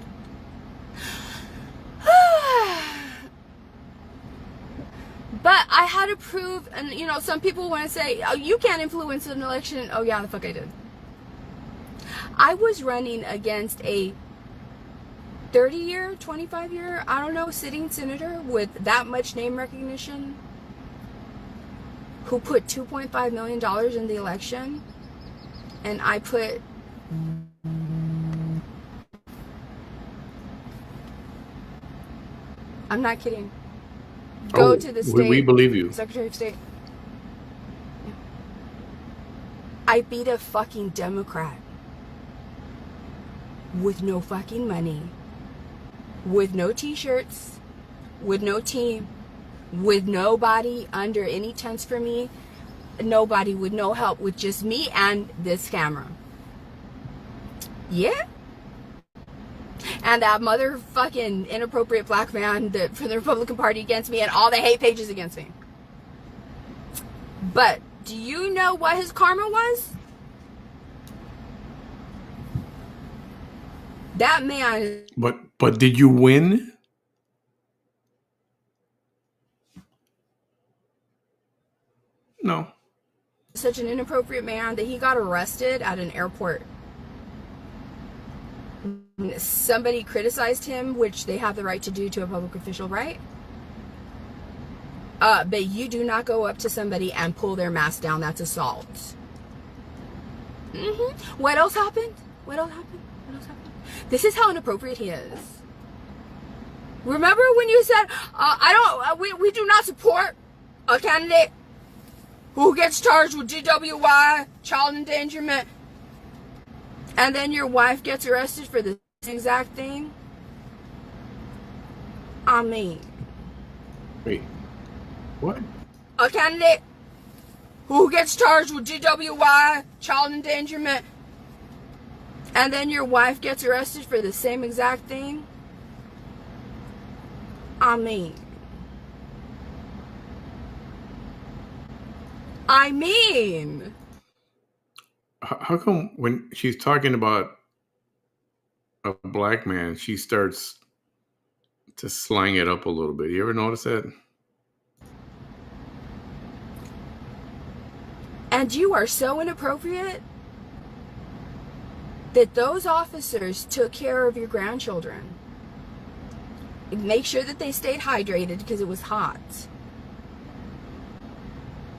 But I had to prove, and you know, some people want to say, oh, you can't influence an election. Oh yeah, the fuck I did. I was running against a 30-year, 25-year, I don't know, sitting senator with that much name recognition who put $2.5 million in the election, and I put I'm not kidding. Go to the state. We believe you. Secretary of State. Yeah. I beat a fucking Democrat with no fucking money, with no t-shirts, with no team, with nobody under any tents for me, nobody with no help, with just me and this camera. Yeah. And that motherfucking inappropriate black man that for the Republican Party against me and all the hate pages against me. But do you know what his karma was? That man. But did you win? No. Such an inappropriate man that he got arrested at an airport. Somebody criticized him, which they have the right to do to a public official, right? But you do not go up to somebody and pull their mask down. That's assault. What else happened? What else happened? What else happened? This is how inappropriate he is. Remember when you said, we do not support a candidate who gets charged with DWI, child endangerment, and then your wife gets arrested for the exact thing? I mean. Wait. What? A candidate who gets charged with DWI, child endangerment, and then your wife gets arrested for the same exact thing? I mean. How come when she's talking about a black man, she starts to slang it up a little bit? You ever notice that? And you are so inappropriate that those officers took care of your grandchildren. Make sure that they stayed hydrated because it was hot.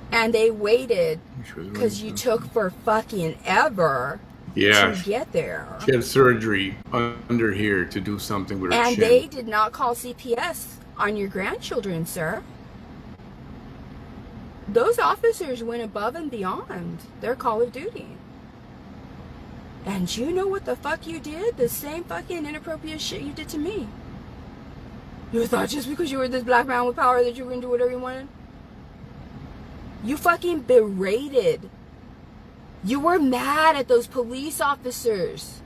And they waited because you took for fucking ever to get there. She had surgery under here to do something with her and chin. They did not call CPS on your grandchildren, sir. Those officers went above and beyond their call of duty. And you know what the fuck you did? The same fucking inappropriate shit you did to me. You thought just because you were this black man with power that you were gonna do whatever you wanted? You fucking berated. You were mad at those police officers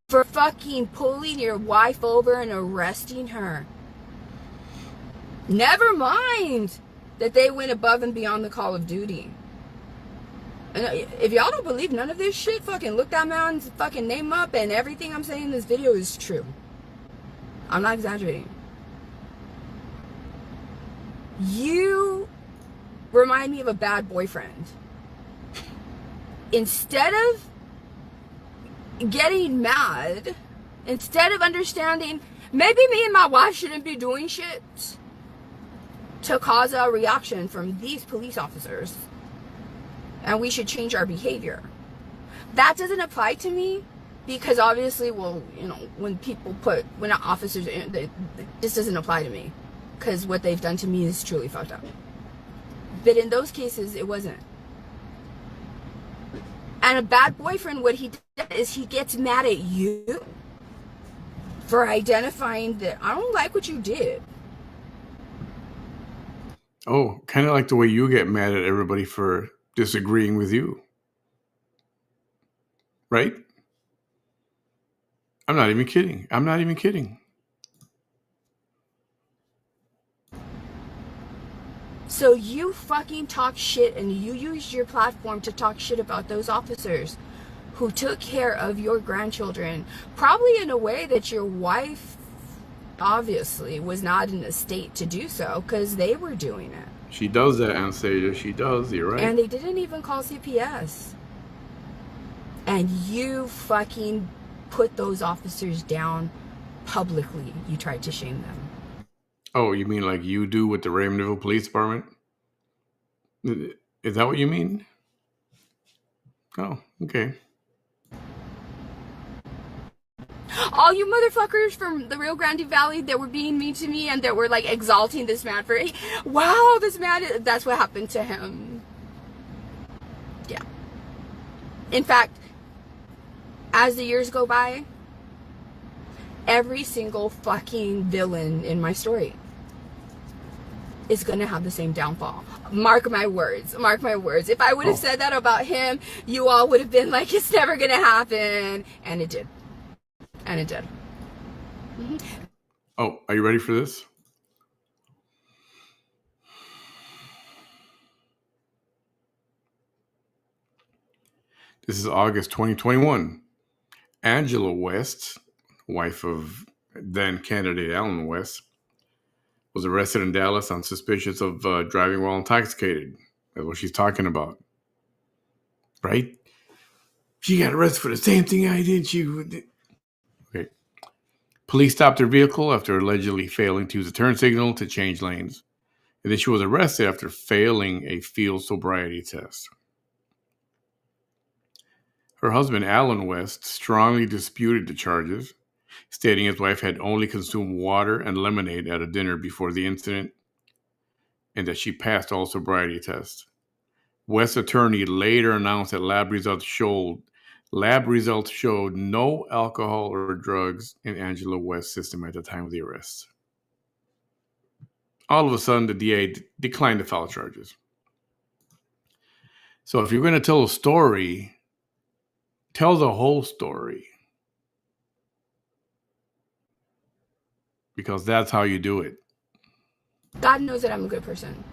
for fucking pulling your wife over and arresting her. Never mind that they went above and beyond the call of duty. And if y'all don't believe none of this shit, fucking look that man's fucking name up, and everything I'm saying in this video is true. I'm not exaggerating. You remind me of a bad boyfriend. Instead of getting mad, instead of understanding, maybe me and my wife shouldn't be doing shit to cause a reaction from these police officers, and we should change our behavior. That doesn't apply to me because obviously, well, you know, when officers, this doesn't apply to me because what they've done to me is truly fucked up. But in those cases, it wasn't. And a bad boyfriend, what he does is he gets mad at you for identifying that I don't like what you did. Oh, kind of like the way you get mad at everybody for disagreeing with you. Right? I'm not even kidding. I'm not even kidding. So you fucking talk shit and you use your platform to talk shit about those officers who took care of your grandchildren, probably in a way that your wife obviously was not in a state to do so because they were doing it. She does that, Anastasia. She does. You're right. And they didn't even call CPS. And you fucking put those officers down publicly. You tried to shame them. Oh, you mean like you do with the Raymondville Police Department? Is that what you mean? Oh, okay. All you motherfuckers from the Rio Grande Valley that were being mean to me and that were like exalting this man for, wow, this man, that's what happened to him. Yeah. In fact, as the years go by, every single fucking villain in my story is gonna have the same downfall. Mark my words. Mark my words. If I would have said that about him, you all would have been like, it's never gonna happen. And it did. And it did. Mm-hmm. Oh, are you ready for this? This is August 2021. Angela West, wife of then candidate Alan West, was arrested in Dallas on suspicions of driving while intoxicated. That's what she's talking about. Right? She got arrested for the same thing I did. Okay. Police stopped her vehicle after allegedly failing to use a turn signal to change lanes. And then she was arrested after failing a field sobriety test. Her husband, Alan West, strongly disputed the charges, stating his wife had only consumed water and lemonade at a dinner before the incident and that she passed all sobriety tests. West's attorney later announced that lab results showed no alcohol or drugs in Angela West's system at the time of the arrest. All of a sudden, the DA declined to file charges. So if you're going to tell a story, tell the whole story. Because that's how you do it. God knows that I'm a good person.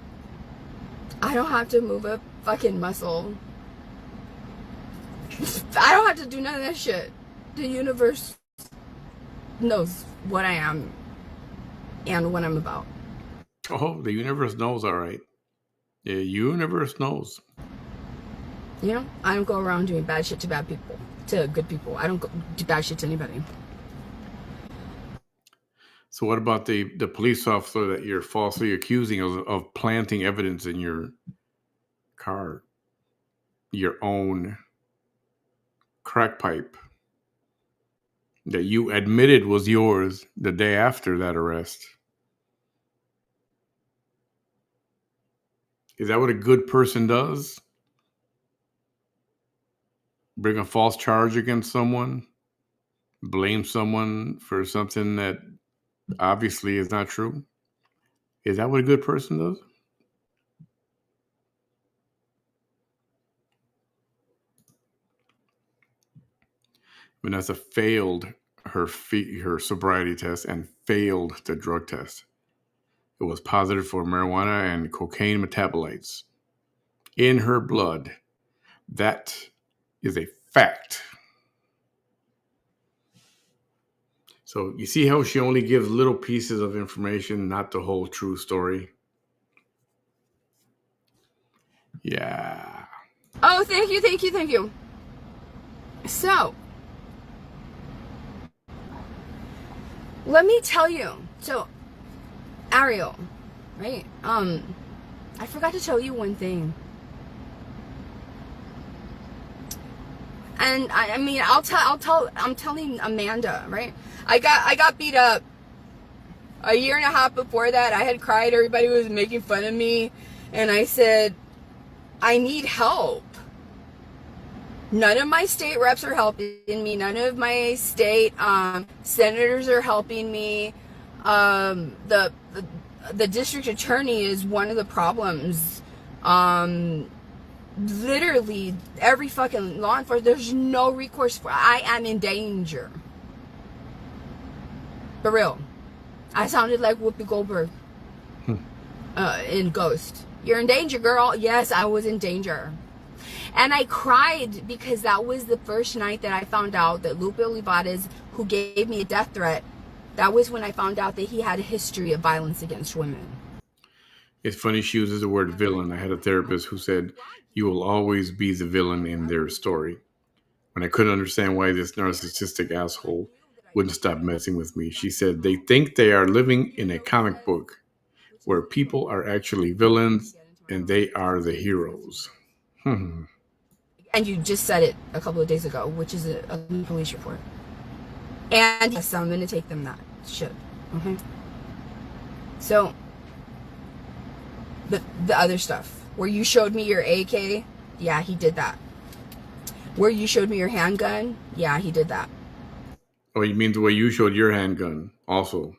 I don't have to move a fucking muscle. I don't have to do none of that shit. The universe knows what I am and what I'm about. Oh, the universe knows, all right. The universe knows. You know, I don't go around doing bad shit to bad people, to good people. I don't do bad shit to anybody. So what about the police officer that you're falsely accusing of planting evidence in your car? Your own crack pipe that you admitted was yours the day after that arrest. Is that what a good person does? Bring a false charge against someone? Blame someone for something that obviously is not true? Is that what a good person does? Vanessa failed her sobriety test and failed the drug test. It was positive for marijuana and cocaine metabolites in her blood. That is a fact. So you see how she only gives little pieces of information, not the whole true story? Yeah. Oh, thank you, thank you, thank you. So, let me tell you. So, Ariel, right? I forgot to tell you one thing. And I mean, I'm telling Amanda, right? I got beat up a year and a half before that. I had cried. Everybody was making fun of me. And I said, I need help. None of my state reps are helping me. None of my state senators are helping me. The district attorney is one of the problems. Literally every fucking law enforcement, there's no recourse for. I am in danger. For real. I sounded like Whoopi Goldberg in Ghost. You're in danger, girl. Yes, I was in danger. And I cried because that was the first night that I found out that Lupe Olivares, who gave me a death threat, that was when I found out that he had a history of violence against women. It's funny she uses the word villain. I had a therapist who said, you will always be the villain in their story. When I couldn't understand why this narcissistic asshole wouldn't stop messing with me, she said, they think they are living in a comic book where people are actually villains and they are the heroes. And you just said it a couple of days ago, which is a police report. And yes, I'm going to take them that shit. Okay. So, the other stuff. Where you showed me your AK, yeah, he did that. Where you showed me your handgun, yeah, he did that. Oh, you mean the way you showed your handgun also?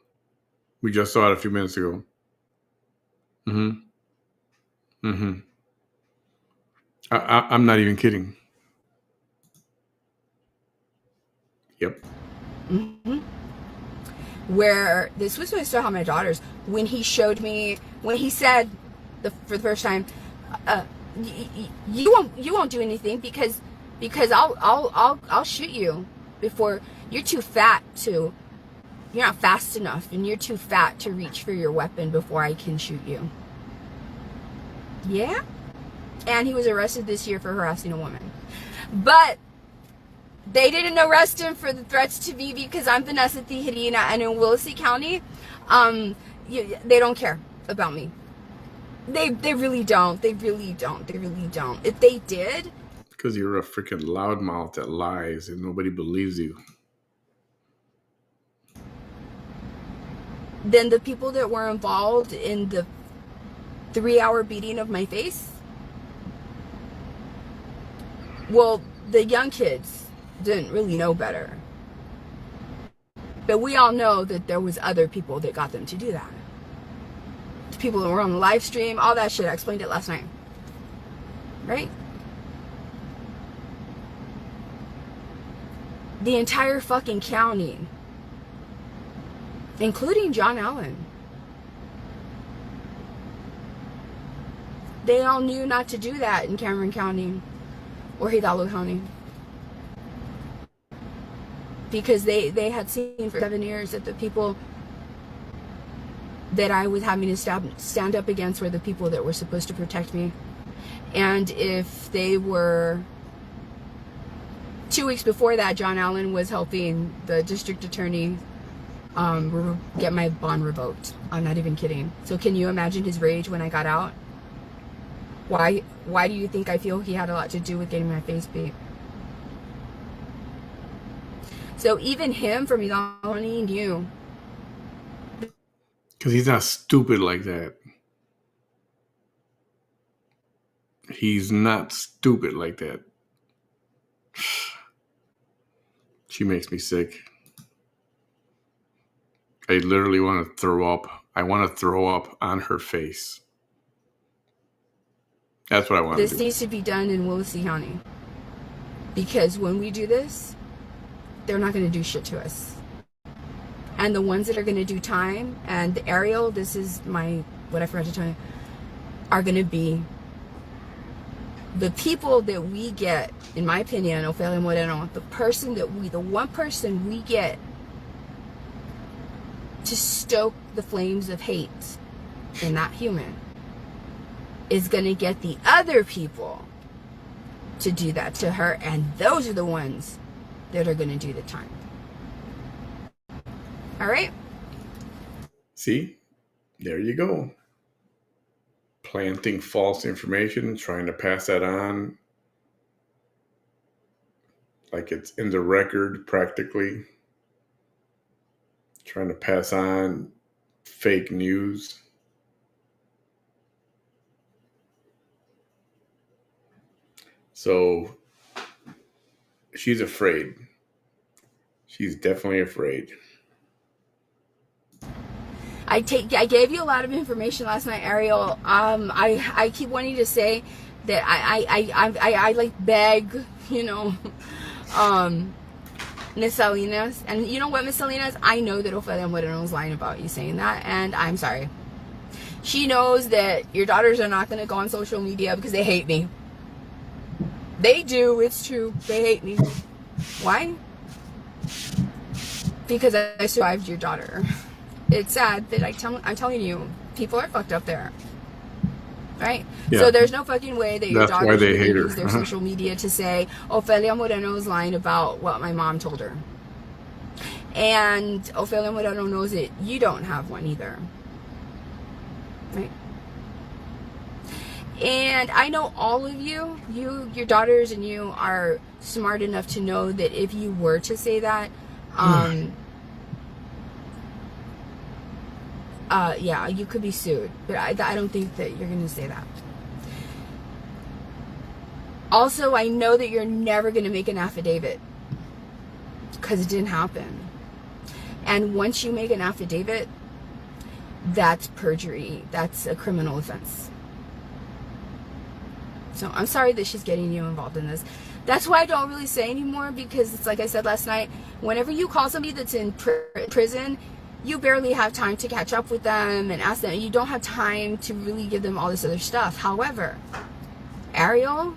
We just saw it a few minutes ago. I'm not even kidding. Yep. Where this was when I still had my daughters. When he showed me, when he said for the first time, you won't do anything because I'll shoot you before you're too fat to. You're not fast enough, and you're too fat to reach for your weapon before I can shoot you. Yeah? And he was arrested this year for harassing a woman. But they didn't arrest him for the threats to me because I'm Vanessa Tijerina, and in Willacy County, they don't care about me. They really don't. They really don't. They really don't. If they did... Because you're a freaking loudmouth that lies and nobody believes you. Then the people that were involved in the 3-hour beating of my face, well, the young kids didn't really know better. But we all know that there was other people that got them to do that. The people that were on the live stream, all that shit, I explained it last night. Right? The entire fucking county, including John Allen, they all knew not to do that in Cameron County or Hidalgo County. Because they had seen for 7 years that the people that I was having to stand up against were the people that were supposed to protect me. And if they were... 2 weeks before that, John Allen was helping the district attorney get my bond revoked. I'm not even kidding. So can you imagine his rage when I got out? Why do you think I feel he had a lot to do with getting my face beat? So even him from Hidalgo knew. Because he's not stupid like that. He's not stupid like that. She makes me sick. I literally want to throw up. I want to throw up on her face. That's what I want to This do. needs to be done in Willacy County. Because when we do this, they're not going to do shit to us. And the ones that are going to do time, and Ariel, this is what I forgot to tell you, are going to be the people that we get, in my opinion, Ofelia Moreno, the one person we get to stoke the flames of hate in that human is going to get the other people to do that to her, and those are the ones that are going to do the time. All right? See? There you go. Planting false information, trying to pass that on like it's in the record practically. Trying to pass on fake news. So she's afraid. She's definitely afraid. I gave you a lot of information last night, Ariel. I keep wanting to say that I like beg, Miss Salinas, and you know what, Miss Salinas, I know that Ofelia Moreno was lying about you saying that, and I'm sorry. She knows that your daughters are not going to go on social media because they hate me. They do, it's true. They hate me. Why? Because I survived your daughter. It's sad that I'm telling you, people are fucked up there. Right? Yeah. So there's no fucking way that your That's why daughters they are going hate to her. use their social media to say, Ofelia Moreno is lying about what my mom told her. And Ofelia Moreno knows that you don't have one either. Right? And I know all of you, your daughters and you are smart enough to know that if you were to say that, yeah, you could be sued. But I don't think that you're going to say that. Also, I know that you're never going to make an affidavit because it didn't happen. And once you make an affidavit, that's perjury. That's a criminal offense. So I'm sorry that she's getting you involved in this. That's why I don't really say anymore, because it's like I said last night, whenever you call somebody that's in prison, you barely have time to catch up with them and ask them. You don't have time to really give them all this other stuff. However, Ariel,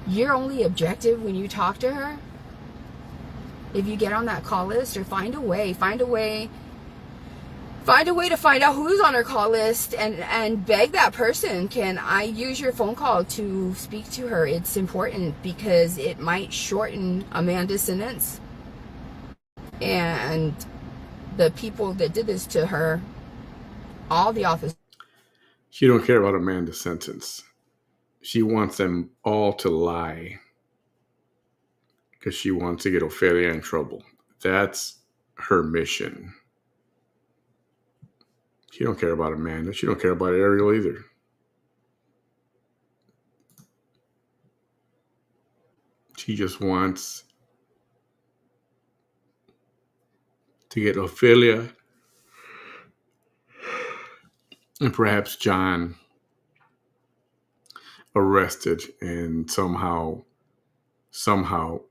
you're only objective when you talk to her. If you get on that call list, or find a way to find out who's on her call list and beg that person, can I use your phone call to speak to her? It's important because it might shorten Amanda's sentence. And the people that did this to her, all the officers. She don't care about Amanda's sentence. She wants them all to lie because she wants to get Ophelia in trouble. That's her mission. She don't care about Amanda. She don't care about Ariel either. She just wants to get Ophelia and perhaps John arrested and somehow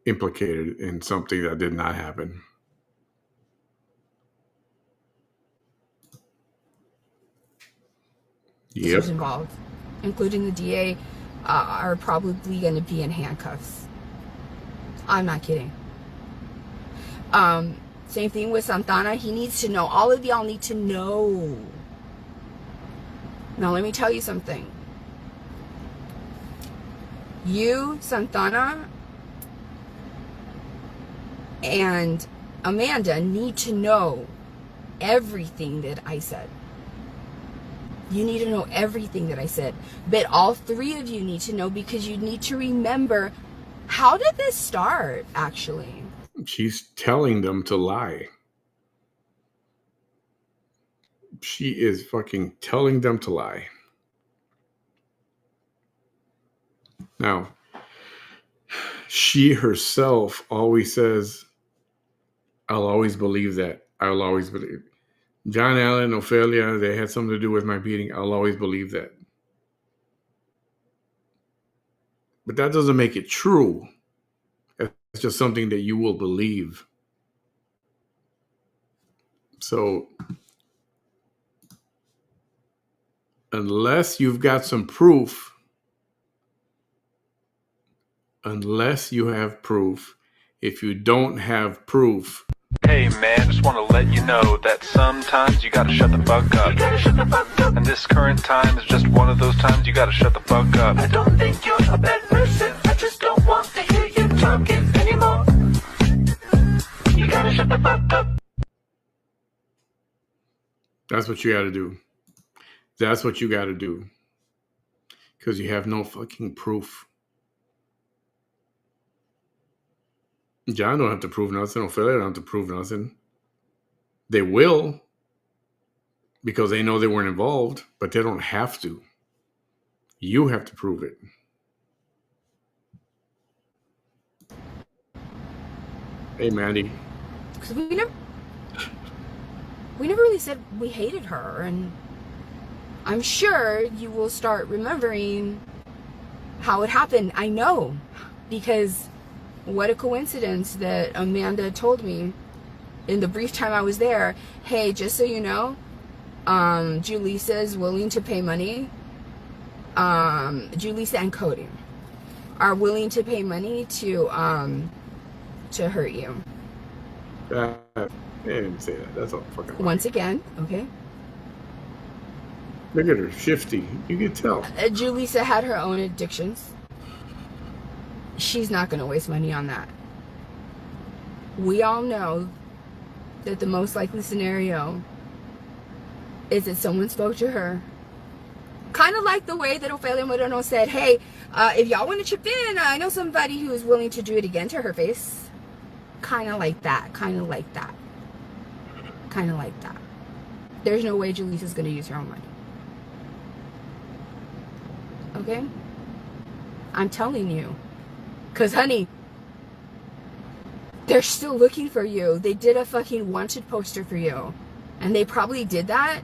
implicated in something that did not happen. Yep. Involved, including the DA, are probably going to be in handcuffs. I'm not kidding. Same thing with Santana. He needs to know. All of y'all need to know. Now, let me tell you something. You, Santana, and Amanda need to know everything that I said. You need to know everything that I said. But all three of you need to know, because you need to remember, how did this start, actually? She's telling them to lie. She is fucking telling them to lie. Now, she herself always says, I'll always believe that. I'll always believe. John Allen, Ophelia, they had something to do with my beating. I'll always believe that. But that doesn't make it true. It's just something that you will believe. So, unless you've got some proof, if you don't have proof, Hey man, just want to let you know that sometimes you gotta shut the fuck up. You gotta shut the fuck up. And this current time is just one of those times you gotta shut the fuck up. I don't think you're a bad person. I just don't want to hear you talking anymore. You gotta shut the fuck up. that's what you got to do. That's what you got to do. Because you have no fucking proof. John don't have to prove nothing. Ophelia don't have to prove nothing. They will, because they know they weren't involved, but they don't have to. You have to prove it. Hey, Manny. Because we never really said we hated her, and I'm sure you will start remembering how it happened. I know, because what a coincidence that Amanda told me in the brief time I was there, hey, just so you know, Julissa is willing to pay money. Julissa and Cody are willing to pay money to hurt you. I didn't say that. That's all fucking lie. Once again, okay? Look at her, shifty. You can tell. Julissa had her own addictions. She's not going to waste money on that. We all know that the most likely scenario is that someone spoke to her. Kind of like the way that Ophelia Moreno said, hey, if y'all want to chip in, I know somebody who is willing to do it again to her face. Kind of like that. Kind of like that. Kind of like that. There's no way Julissa's going to use her own money. Okay? I'm telling you. Because, honey, they're still looking for you. They did a fucking wanted poster for you. And they probably did that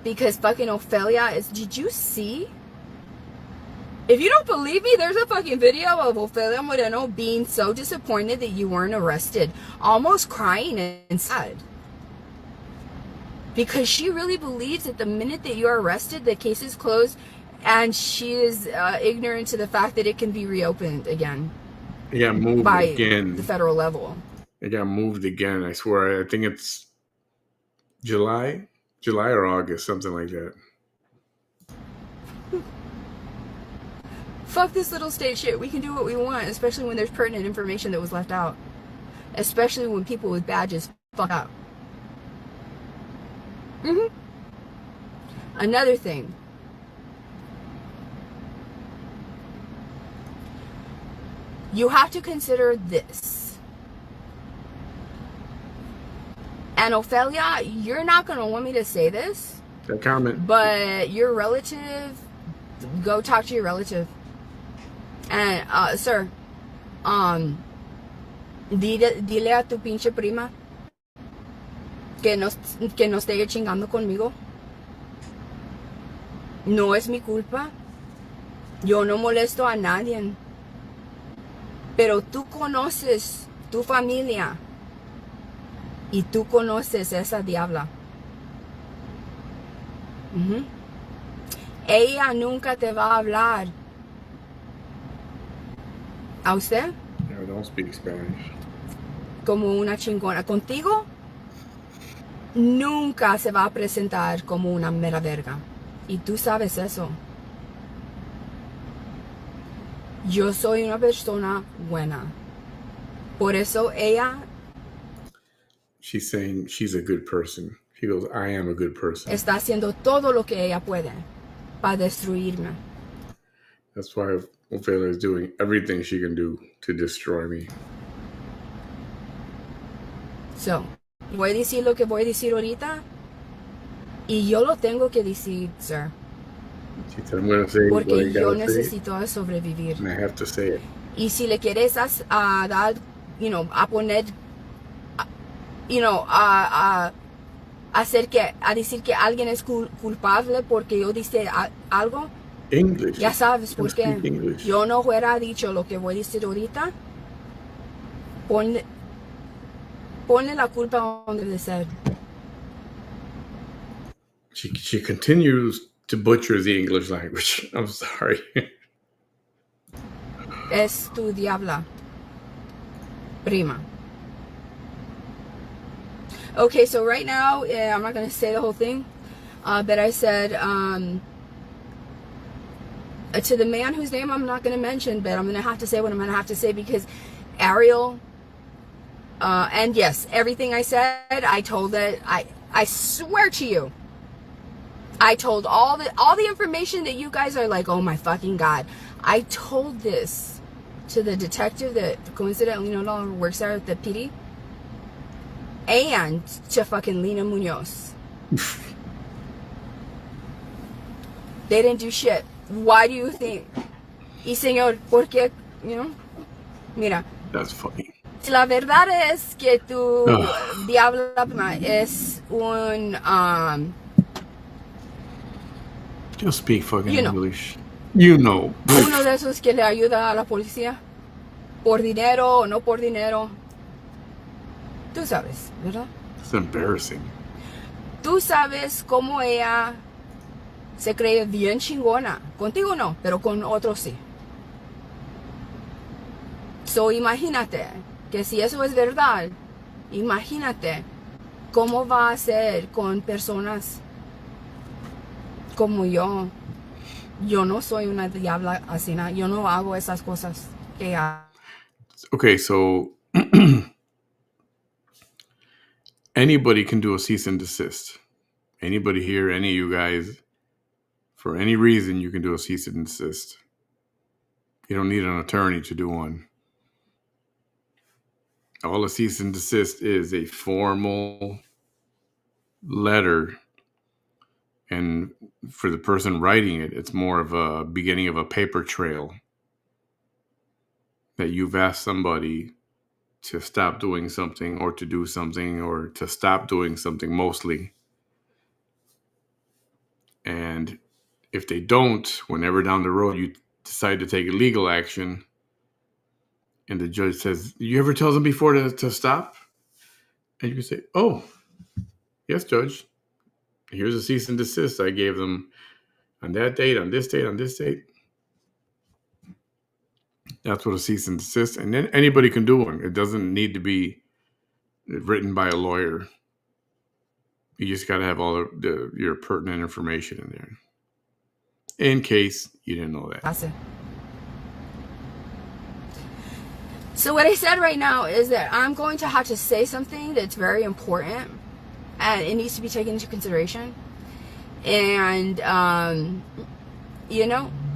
because fucking Ophelia is... Did you see? If you don't believe me, there's a fucking video of Ophelia Moreno being so disappointed that you weren't arrested. Almost crying and sad. Because she really believes that the minute that you're arrested, the case is closed, and she is ignorant to the fact that it can be reopened again. It got moved by again. The federal level. It got moved again. I swear. I think it's July or August, something like that. Fuck this little state shit. We can do what we want, especially when there's pertinent information that was left out. Especially when people with badges fuck up. Another thing. You have to consider this. And Ophelia, you're not going to want me to say this. That comment. But your relative, go talk to your relative. And, sir, dile a tu pinche prima que no esté chingando conmigo. No es mi culpa. Yo no molesto a nadie. Pero tú conoces tu familia. Y tú conoces esa diabla. Ella nunca te va a hablar. ¿A usted? No, don't speak Spanish. Como una chingona. Contigo, nunca se va a presentar como una mera verga. Y tú sabes eso. Yo soy una persona buena. Por eso ella... She's saying she's a good person. She goes, I am a good person. Está haciendo todo lo que ella puede para destruirme. That's why Ophelia is doing everything she can do to destroy me. So, voy a decir lo que voy a decir ahorita. Y yo lo tengo que decir, sir. She said, I'm going to say what porque I yo got to say, necesito sobrevivir. and I have to say it. Y si le quieres a dar, a poner, a decir que alguien es culpable porque yo dice algo, English. ya sabes You por qué. speak English. Yo no hubiera dicho lo que voy a decir ahorita. Ponle la culpa donde debe ser. She continues to butcher the English language. I'm sorry. Es tu diabla, prima. Okay, so right now, I'm not going to say the whole thing, but I said to the man whose name I'm not going to mention, but I'm going to have to say what I'm going to have to say because Ariel, and yes, everything I said, I told it. I swear to you, I told all the information that you guys are like, oh my fucking God. I told this to the detective that coincidentally no longer works there at the PD. And to fucking Lena Munoz. They didn't do shit. Why do you think? Y señor, ¿por qué? Mira. That's funny. Si la verdad es que tu diabla prima es un Just speak fucking English. You know. uno de esos que le ayuda a la policía por dinero o no por dinero. Tú sabes, ¿verdad? It's embarrassing. Tú sabes cómo ella se cree bien chingona. Contigo no, pero con otros sí. So, imagínate que si eso es verdad, imagínate cómo va a ser con personas como yo. Yo no soy una diabla así, yo no hago esas cosas que ella. Okay, so anybody can do a cease and desist. Anybody here, any of you guys, for any reason, you can do a cease and desist. You don't need an attorney to do one. All a cease and desist is a formal letter, and for the person writing it, it's more of a beginning of a paper trail that you've asked somebody to stop doing something or to do something or to stop doing something mostly. And if they don't, whenever down the road you decide to take legal action and the judge says, you ever tell them before to stop? And you can say, oh, yes, judge. Here's a cease and desist I gave them on that date, on this date, on this date. That's what a cease and desist. And then anybody can do one. It doesn't need to be written by a lawyer. You just got to have all your pertinent information in there. In case you didn't know that. So what I said right now is that I'm going to have to say something that's very important and it needs to be taken into consideration. And,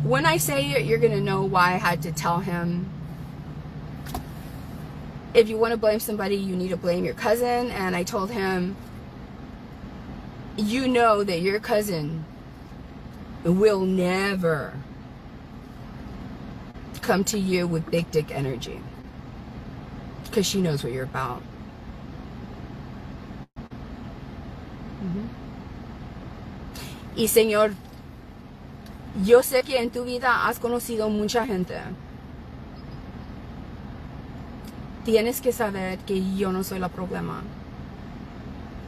when I say it, you're going to know why I had to tell him. If you want to blame somebody, you need to blame your cousin. And I told him, you know that your cousin will never come to you with big dick energy. Because she knows what you're about. Y señor, yo sé que en tu vida has conocido mucha gente. Tienes que saber que yo no soy el problema.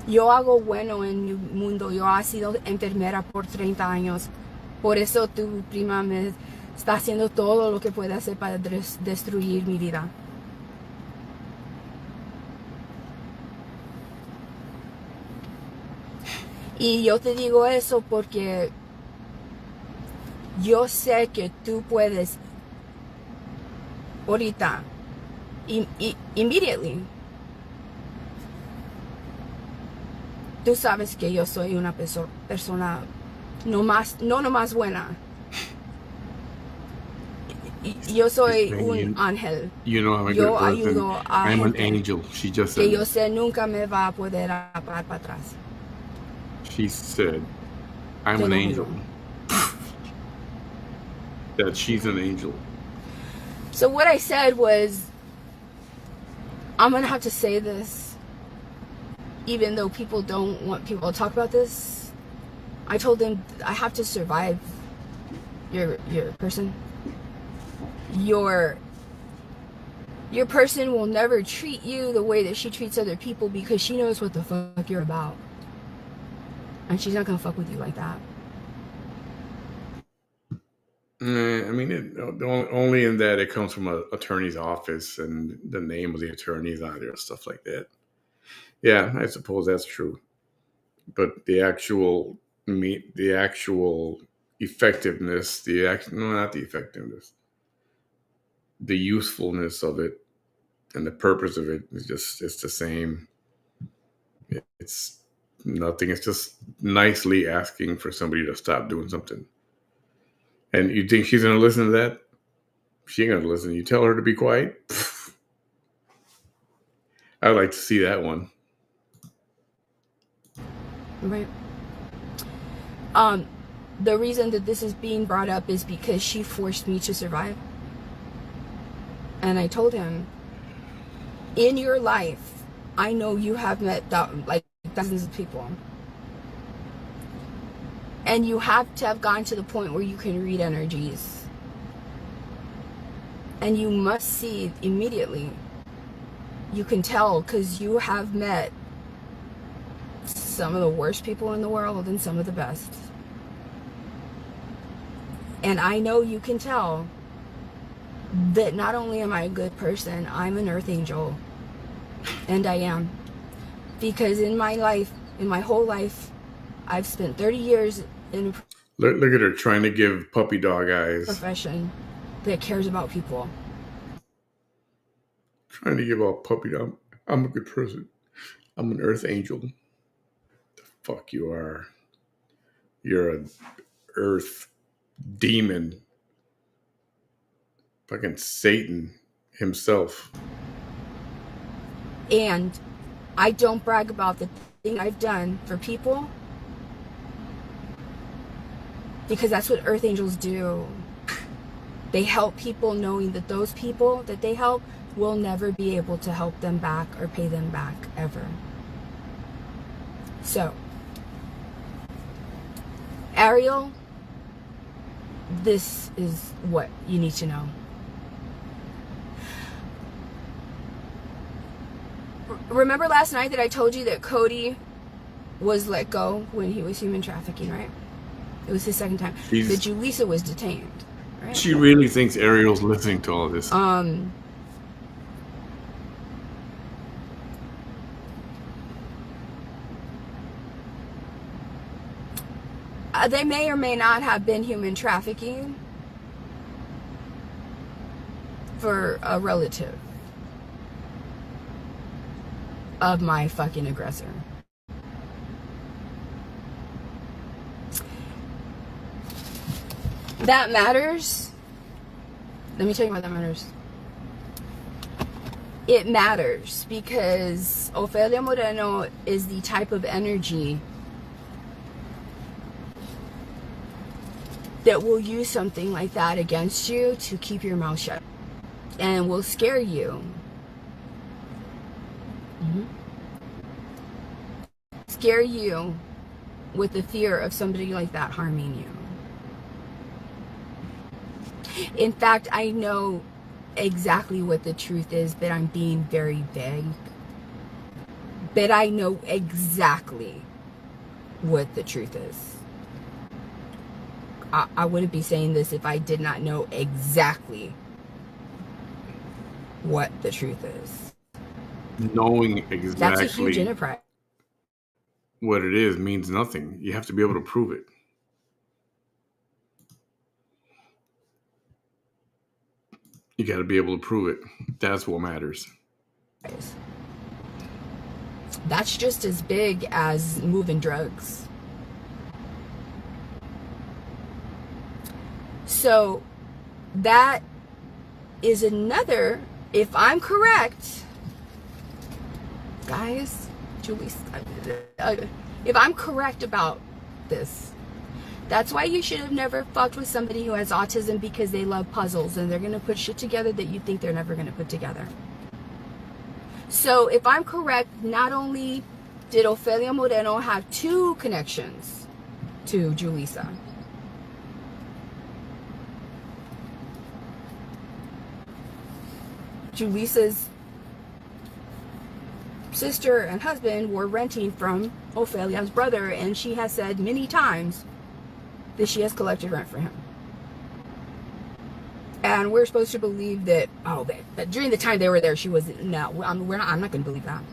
Yo hago bueno en mi mundo. Yo he sido enfermera por 30 años. Por eso tu prima me está haciendo todo lo que puede hacer para destruir mi vida. Y yo te digo eso porque yo sé que tú puedes ahorita, immediately, tú sabes que yo soy una persona no nomás buena. Yo soy un ángel. You know I'm a yo good person. Ayudo a I'm an gente angel. She just que said yo that. sé nunca me va a poder parar para atrás. She said, I'm Te an lo angel. juro. that she's an angel. So what I said was, I'm gonna have to say this, even though people don't want people to talk about this. I told them I have to survive your person. Your person will never treat you the way that she treats other people because she knows what the fuck you're about. And she's not gonna fuck with you like that. I mean, only in that it comes from an attorney's office and the name of the attorney is on there and stuff like that. Yeah, I suppose that's true. But the actual effectiveness, no, not the effectiveness, the usefulness of it and the purpose of it is it's the same. It's nothing. It's just nicely asking for somebody to stop doing something. And you think she's going to listen to that? She ain't going to listen. You tell her to be quiet? Pfft. I'd like to see that one. Right. The reason that this is being brought up is because she forced me to survive. And I told him, in your life, I know you have met like dozens of people. And you have to have gone to the point where you can read energies. And you must see immediately. You can tell because you have met some of the worst people in the world and some of the best. And I know you can tell that not only am I a good person, I'm an earth angel. And I am. Because in my life, in my whole life, I've spent 30 years in a Look at her trying to give puppy dog eyes. profession that cares about people. Trying to give out puppy dog. I'm a good person. I'm an earth angel. The fuck you are. You're an earth demon. Fucking Satan himself. And I don't brag about the thing I've done for people because that's what earth angels do. They help people knowing that those people that they help will never be able to help them back or pay them back ever. So, Ariel, this is what you need to know. Remember last night that I told you that Cody was let go when he was human trafficking, right? It was his second time. That Julissa was detained, right? She really thinks Ariel's listening to all this. They may or may not have been human trafficking for a relative of my fucking aggressor. That matters. Let me tell you why that matters. It matters because Ofelia Moreno is the type of energy that will use something like that against you to keep your mouth shut and will scare you. Scare you with the fear of somebody like that harming you. In fact, I know exactly what the truth is, but I'm being very vague. But I know exactly what the truth is. I wouldn't be saying this if I did not know exactly what the truth is. Knowing exactly That's a huge enterprise. What it is means nothing. You have to be able to prove it. You got to be able to prove it. That's what matters. That's just as big as moving drugs. So that is another, if I'm correct, guys, Julie, if I'm correct about this, That's why you should have never fucked with somebody who has autism, because they love puzzles and they're going to put shit together that you think they're never going to put together. So if I'm correct, not only did Ofelia Moreno have 2 connections to Julissa. Julissa's sister and husband were renting from Ofelia's brother, and she has said many times that she has collected rent for him. And we're supposed to believe that, oh, that during the time they were there, she was, no, I'm not going to believe that.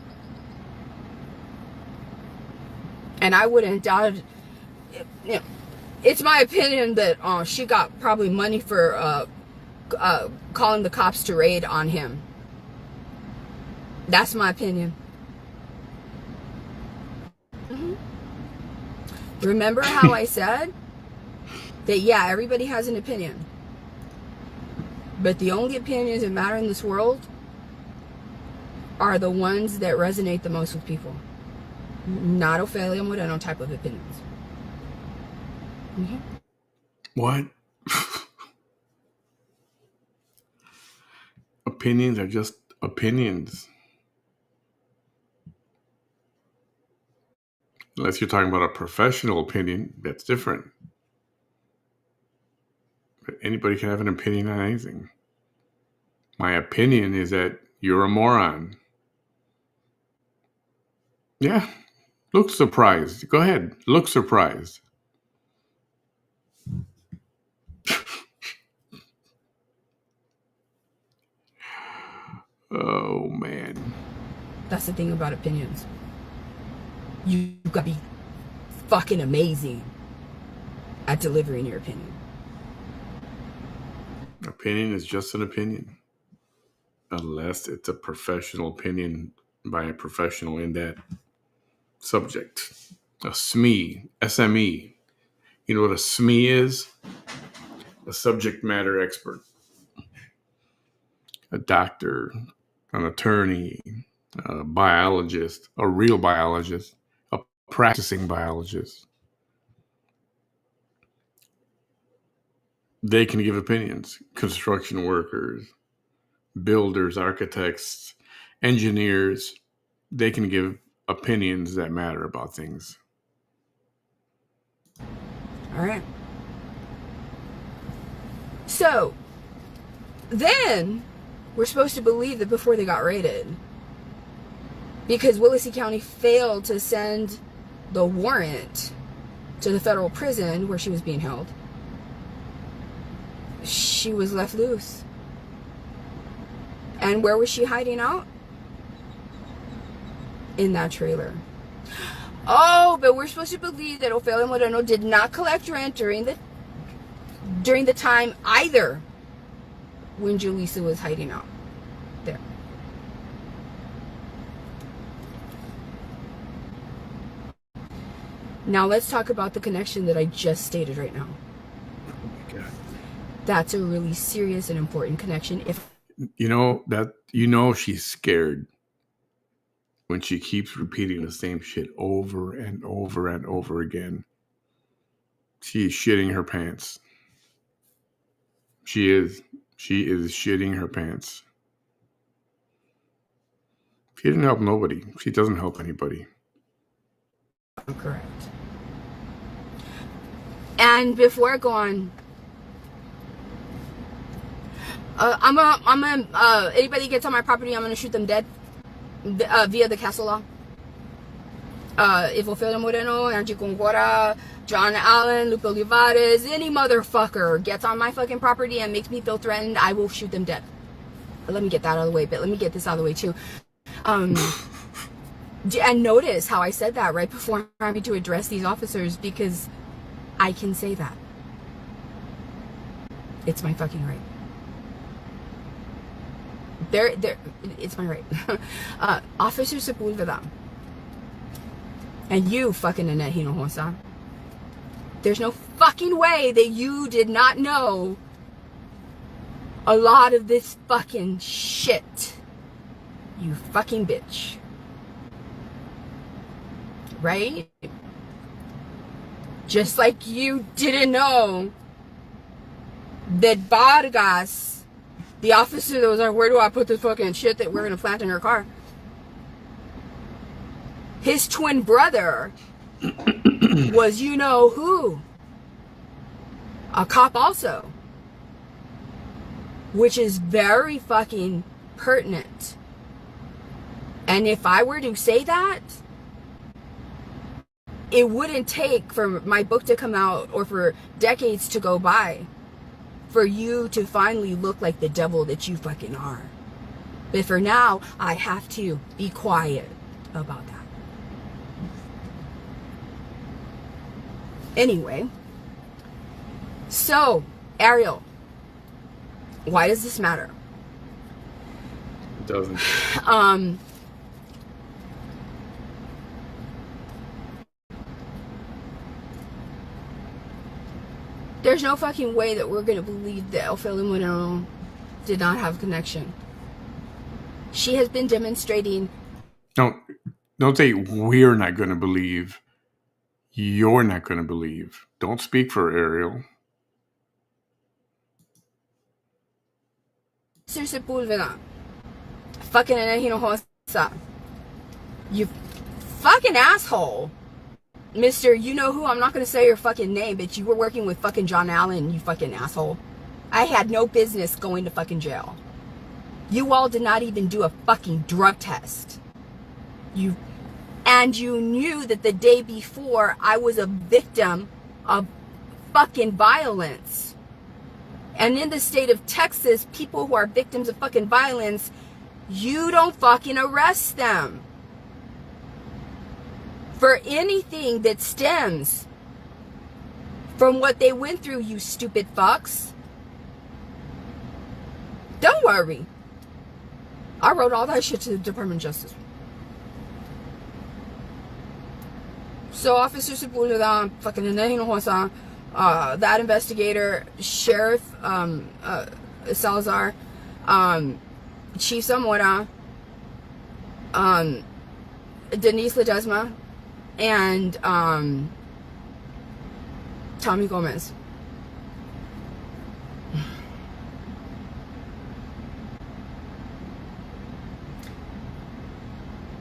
And I wouldn't doubt, you know, it's my opinion that she got probably money for calling the cops to raid on him. That's my opinion. Remember how I said that, yeah, everybody has an opinion, but the only opinions that matter in this world are the ones that resonate the most with people. Not Ofelia Moreno type of opinions. What? Opinions are just opinions. Unless you're talking about a professional opinion, that's different. But anybody can have an opinion on anything. My opinion is that you're a moron. Yeah, look surprised. Go ahead, look surprised. Oh, man. That's the thing about opinions. You gotta be fucking amazing at delivering your opinion. Opinion is just an opinion. Unless it's a professional opinion by a professional in that subject. A SME, SME. You know what a SME is? A subject matter expert. A doctor, an attorney, a biologist, a real biologist, a practicing biologist. They can give opinions. Construction workers, builders, architects, engineers, they can give opinions that matter about things. All right. So, then we're supposed to believe that before they got raided, because Willacy County failed to send the warrant to the federal prison where she was being held, she was left loose. And where was she hiding out? In that trailer. Oh, but we're supposed to believe that Ofelia Moreno did not collect rent during the time either when Julissa was hiding out there. Now let's talk about the connection that I just stated right now. Oh my God. That's a really serious and important connection. If she's scared when she keeps repeating the same shit over and over and over again. She is shitting her pants. She is shitting her pants. She didn't help nobody. She doesn't help anybody. I'm correct. And before I go on, I'm gonna anybody gets on my property, I'm gonna shoot them dead via the castle law. If Ofelia Moreno, Angie Gongora, John Allen, Lupe Olivares, any motherfucker gets on my fucking property and makes me feel threatened, I will shoot them dead. Let me get that out of the way, but let me get this out of the way too. And notice how I said that right before having to address these officers, because I can say that. It's my fucking right. It's my right. Officer Sepulveda. And you, fucking Annette Hinojosa. There's no fucking way that you did not know a lot of this fucking shit. You fucking bitch. Right? Just like you didn't know that Vargas, the officer that was like, where do I put this fucking shit that we're gonna plant in her car? His twin brother was you know who. A cop also. Which is very fucking pertinent. And if I were to say that, it wouldn't take for my book to come out or for decades to go by for you to finally look like the devil that you fucking are. But for now, I have to be quiet about that. Anyway, so Ariel, why does this matter? It doesn't. There's no fucking way that we're gonna believe that Ofelia Moreno did not have a connection. She has been demonstrating. Don't say we're not going to believe. You're not going to believe. Don't speak for Ariel. Sir Sepulveda. Fucking Hinojosa. You fucking asshole. Mr. You know who? I'm not gonna say your fucking name, but you were working with fucking John Allen, you fucking asshole. I had no business going to fucking jail. You all did not even do a fucking drug test. And you knew that the day before I was a victim of fucking violence. And in the state of Texas, people who are victims of fucking violence, you don't fucking arrest them for anything that stems from what they went through, you stupid fucks. Don't worry. I wrote all that shit to the Department of Justice. So Officer Sepulveda, fucking Hinojosa, that investigator, Sheriff Salazar, Chief Zamora, Denise Ledesma, and Tommy Gomez.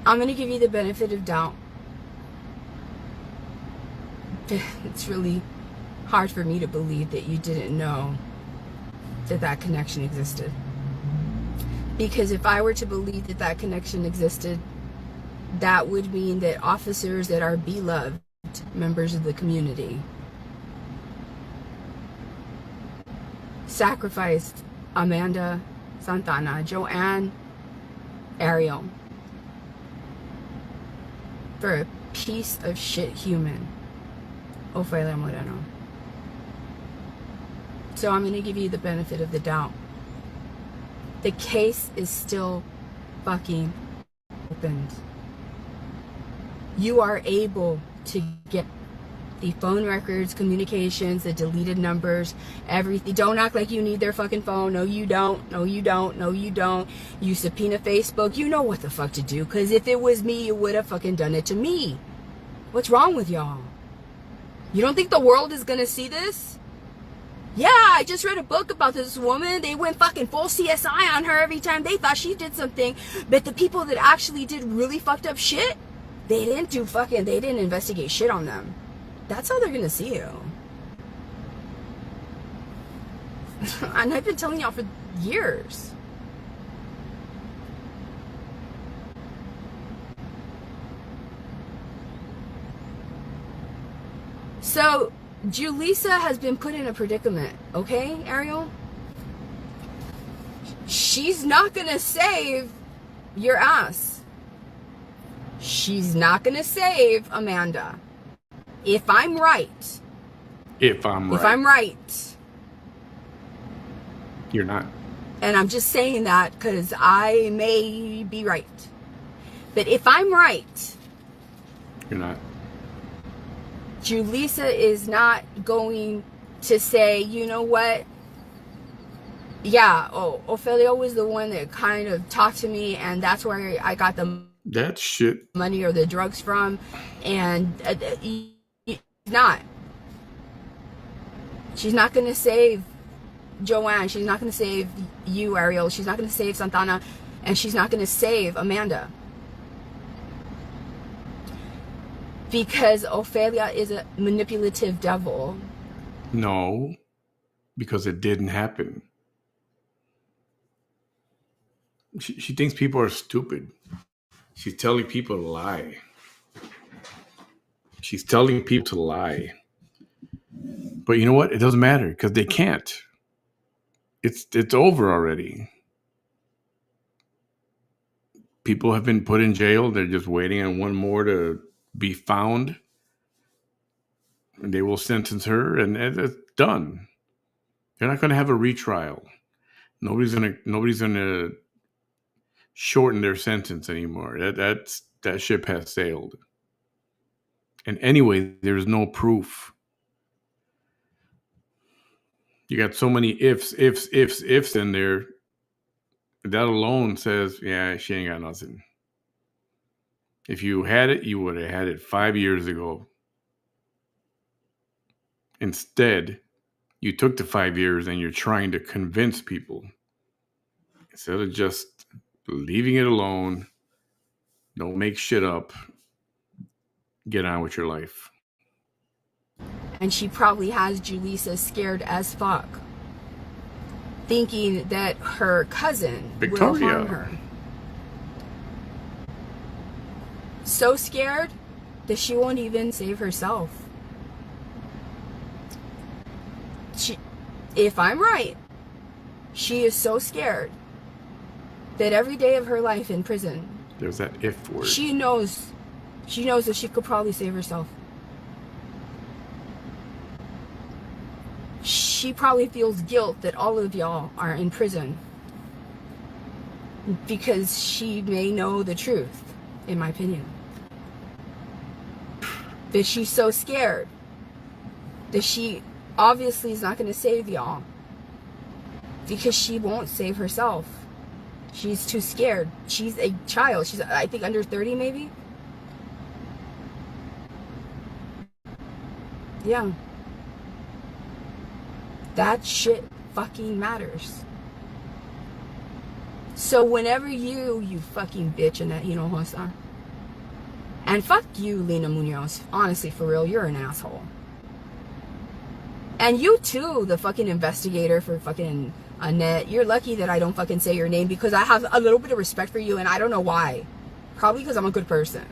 I'm going to give you the benefit of doubt. It's really hard for me to believe that you didn't know that that connection existed. Because if I were to believe that that connection existed, that would mean that officers that are beloved members of the community sacrificed Amanda Santana, Joanne, Ariel for a piece of shit human, Ofelia Moreno. So I'm going to give you the benefit of the doubt. The case is still fucking opened. You are able to get the phone records, communications, the deleted numbers, everything. Don't act like you need their fucking phone. No, you don't. No, you don't. No, you don't. You subpoena Facebook. You know what the fuck to do. Because if it was me, you would have fucking done it to me. What's wrong with y'all? You don't think the world is going to see this? Yeah, I just read a book about this woman. They went fucking full CSI on her every time they thought she did something. But the people that actually did really fucked up shit, they didn't investigate shit on them. That's how they're gonna see you. And I've been telling y'all for years. So, Julissa has been put in a predicament, okay, Ariel? She's not gonna save your ass. She's not gonna save Amanda. If I'm right. If I'm right. You're not. And I'm just saying that because I may be right. But if I'm right. You're not. Julissa is not going to say, you know what? Yeah, Ofelia was the one that kind of talked to me, and that's where I got the that shit money or the drugs from. And he's not. She's not going to save Joanne. She's not going to save you, Ariel. She's not going to save Santana. And she's not going to save Amanda. Because Ophelia is a manipulative devil. No, because it didn't happen. She thinks people are stupid. She's telling people to lie. She's telling people to lie. But you know what? It doesn't matter because they can't. It's over already. People have been put in jail. They're just waiting on one more to be found. And they will sentence her, and it's done. They're not going to have a retrial. Nobody's gonna shorten their sentence anymore. That ship has sailed. And anyway, there's no proof. You got so many ifs in there. That alone says, yeah, she ain't got nothing. If you had it, you would have had it 5 years ago. Instead, you took the 5 years and you're trying to convince people. Instead of just leaving it alone, don't make shit up, get on with your life. And she probably has Julissa scared as fuck, thinking that her cousin will harm her. So scared that she won't even save herself. If I'm right, she is so scared that every day of her life in prison, there's that if word. She knows that she could probably save herself. She probably feels guilt that all of y'all are in prison because she may know the truth, in my opinion. That she's so scared that she obviously is not going to save y'all because she won't save herself. She's too scared. She's a child. She's, I think, under 30 maybe. Yeah. That shit fucking matters. So whenever you fucking bitch in that Hinojosa, and fuck you, Lena Munoz, honestly, for real, you're an asshole. And you too, the fucking investigator for fucking Annette, you're lucky that I don't fucking say your name because I have a little bit of respect for you and I don't know why. Probably because I'm a good person.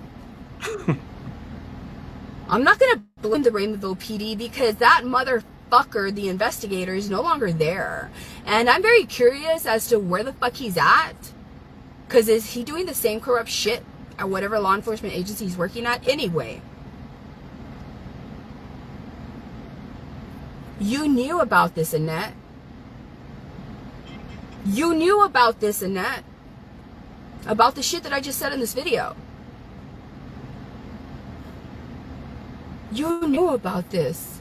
I'm not gonna blame the Raymondville PD because that motherfucker, the investigator, is no longer there. And I'm very curious as to where the fuck he's at. Because is he doing the same corrupt shit at whatever law enforcement agency he's working at anyway? You knew about this, Annette. You knew about this, Annette. About the shit that I just said in this video. You knew about this.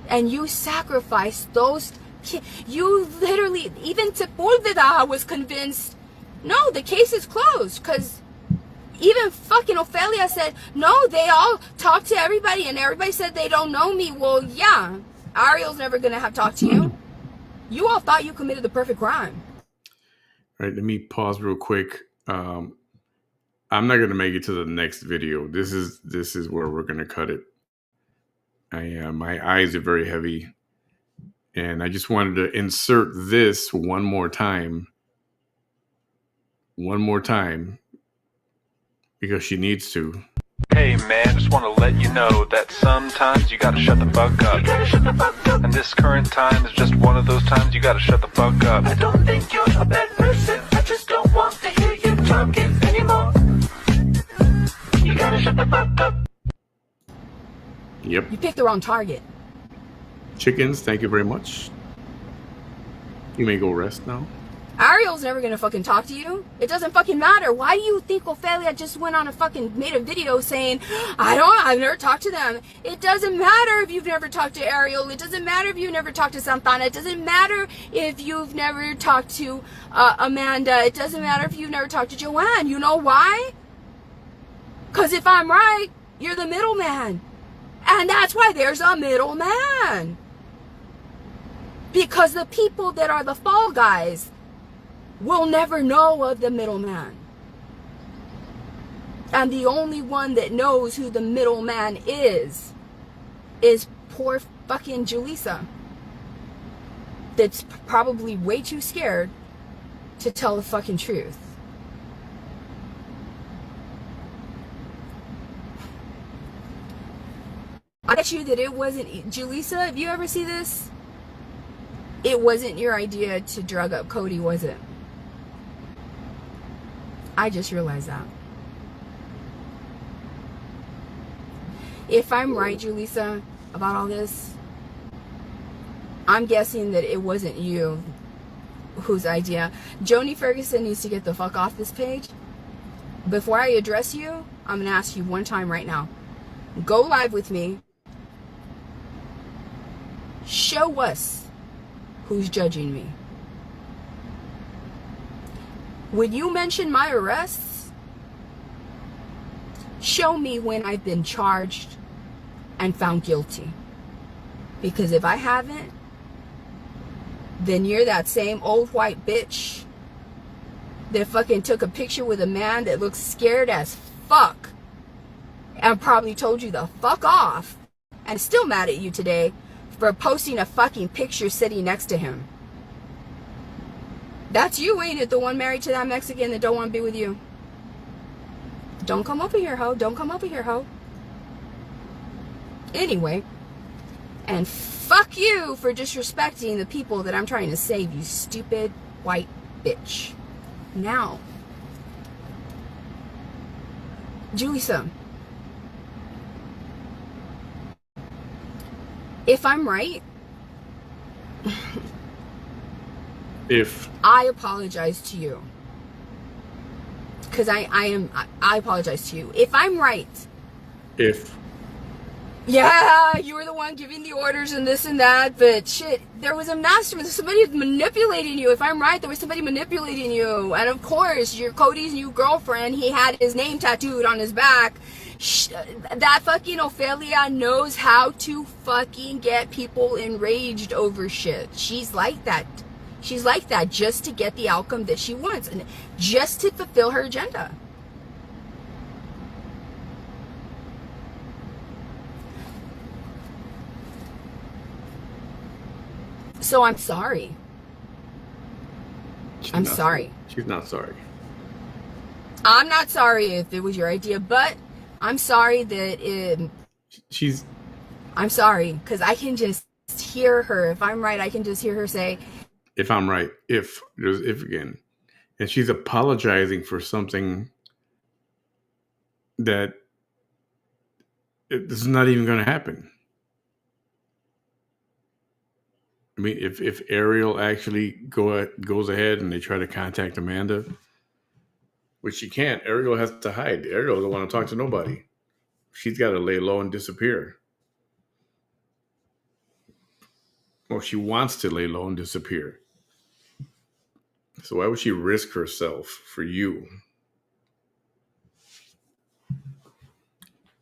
And you sacrificed those kids. You literally, even Sepulveda was convinced, no, the case is closed. Because even fucking Ophelia said, no, they all talked to everybody and everybody said they don't know me. Well, yeah, Ariel's never going to have talked to you. You all thought you committed the perfect crime. All right, let me pause real quick. I'm not going to make it to the next video. This is where we're going to cut it. My eyes are very heavy. And I just wanted to insert this one more time. Because she needs to. Hey man, just want to let you know that sometimes you gotta shut the fuck up. You gotta shut the fuck up. And this current time is just one of those times you gotta shut the fuck up. I don't think you're a bad person. I just don't want to hear you talking anymore. You gotta shut the fuck up. Yep. You picked the wrong target. Chickens, thank you very much. You may go rest now. Ariel's never gonna fucking talk to you. It doesn't fucking matter. Why do you think Ophelia just went on made a video saying, I've never talked to them. It doesn't matter if you've never talked to Ariel. It doesn't matter if you've never talked to Santana. It doesn't matter if you've never talked to Amanda. It doesn't matter if you've never talked to Joanne. You know why? Because if I'm right, you're the middleman. And that's why there's a middleman. Because the people that are the fall guys will never know of the middleman. And the only one that knows who the middleman is poor fucking Julissa. That's probably way too scared to tell the fucking truth. I bet you that it wasn't, Julissa, if you ever see this, it wasn't your idea to drug up Cody, was it? I just realized that. If I'm right, Julissa, about all this, I'm guessing that it wasn't you whose idea. Joni Ferguson needs to get the fuck off this page. Before I address you, I'm going to ask you one time right now. Go live with me. Show us who's judging me. When you mention my arrests, show me when I've been charged and found guilty. Because if I haven't, then you're that same old white bitch that fucking took a picture with a man that looks scared as fuck and probably told you to fuck off and still mad at you today for posting a fucking picture sitting next to him. That's you, ain't it? The one married to that Mexican that don't want to be with you. Don't come over here, ho. Don't come over here, ho. Anyway, and fuck you for disrespecting the people that I'm trying to save, you stupid white bitch. Now, Julissa, if I'm right, I apologize to you. Because I apologize to you. If I'm right. Yeah, you were the one giving the orders and this and that, but shit, there was a mastermind. Somebody was manipulating you. If I'm right, there was somebody manipulating you. And of course, your Cody's new girlfriend, he had his name tattooed on his back. That fucking Ophelia knows how to fucking get people enraged over shit. She's like that. She's like that just to get the outcome that she wants and just to fulfill her agenda. So I'm sorry. I'm sorry. She's not sorry. I'm not sorry if it was your idea, but I'm sorry that I'm sorry because I can just hear her. If I'm right, I can just hear her say, if I'm right, if again, and she's apologizing for something that this is not even going to happen. I mean, if Ariel actually goes ahead and they try to contact Amanda, which she can't, Ariel has to hide. Ariel doesn't want to talk to nobody. She's got to lay low and disappear. Well, she wants to lay low and disappear. So why would she risk herself for you?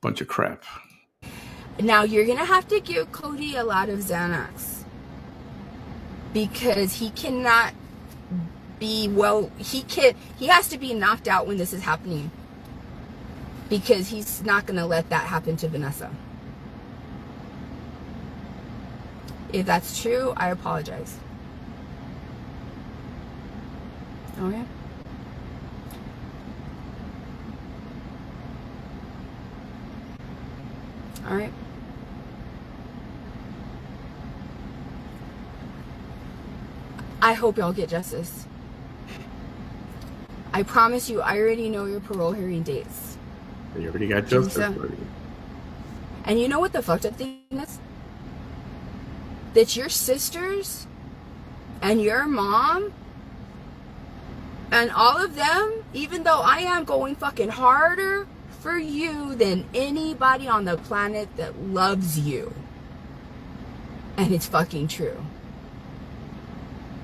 Bunch of crap. Now you're going to have to give Cody a lot of Xanax. Because he cannot be, he has to be knocked out when this is happening. Because he's not going to let that happen to Vanessa. If that's true, I apologize. Okay? All right. I hope y'all get justice. I promise you, I already know your parole hearing dates. You already got justice. And you know what the fucked up thing is? That your sisters and your mom and all of them, even though I am going fucking harder for you than anybody on the planet that loves you. And it's fucking true.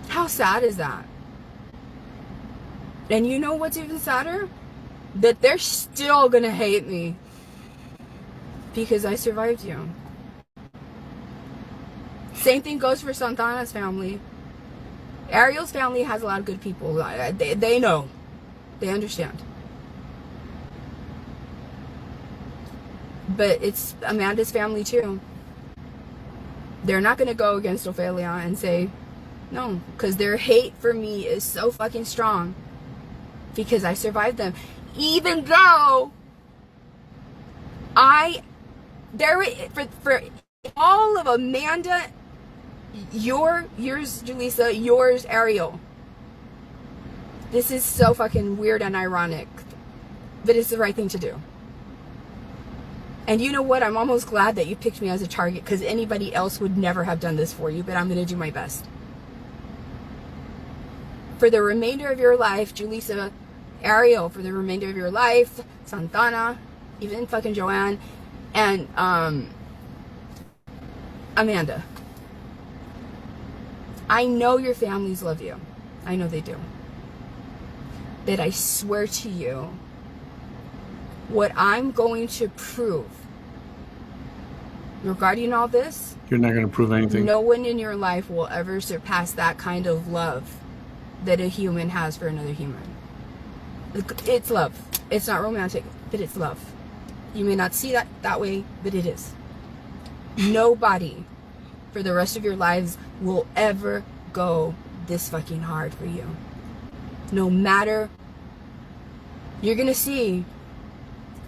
How sad is that? And you know what's even sadder? That they're still gonna hate me. Because I survived you. Same thing goes for Santana's family. Ariel's family has a lot of good people. They know. They understand. But it's Amanda's family too. They're not going to go against Ophelia and say no, because their hate for me is so fucking strong because I survived them. Even though for all of Amanda, yours Julissa, yours Ariel. This is so fucking weird and ironic, but it's the right thing to do. And you know what? I'm almost glad that you picked me as a target because anybody else would never have done this for you, but I'm going to do my best. For the remainder of your life, Julissa, Ariel, for the remainder of your life, Santana, even fucking Joanne, and Amanda. I know your families love you. I know they do. But I swear to you, what I'm going to prove regarding all this, You're not going to prove anything? no one in your life will ever surpass that kind of love that a human has for another human. It's love. It's not romantic, but it's love. You may not see that way, but it is. Nobody for the rest of your lives will ever go this fucking hard for you. No matter. You're gonna see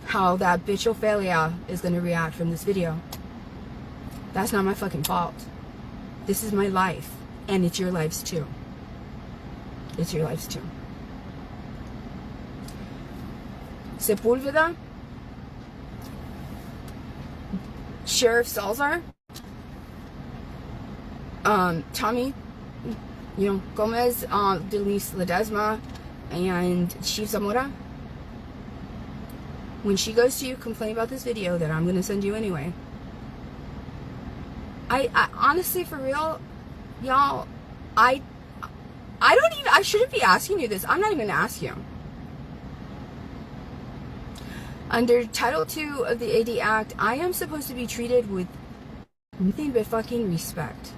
how that bitch Ophelia is gonna react from this video. That's not my fucking fault. This is my life, and it's your lives too. It's your lives too. Sepulveda, Sheriff Salazar, Tommy, Gomez, Denise Ledesma, and Chief Zamora. When she goes to you, complain about this video that I'm going to send you anyway. I honestly, for real, y'all, I shouldn't be asking you this. I'm not even going to ask you. Under Title II of the AD Act, I am supposed to be treated with nothing but fucking respect.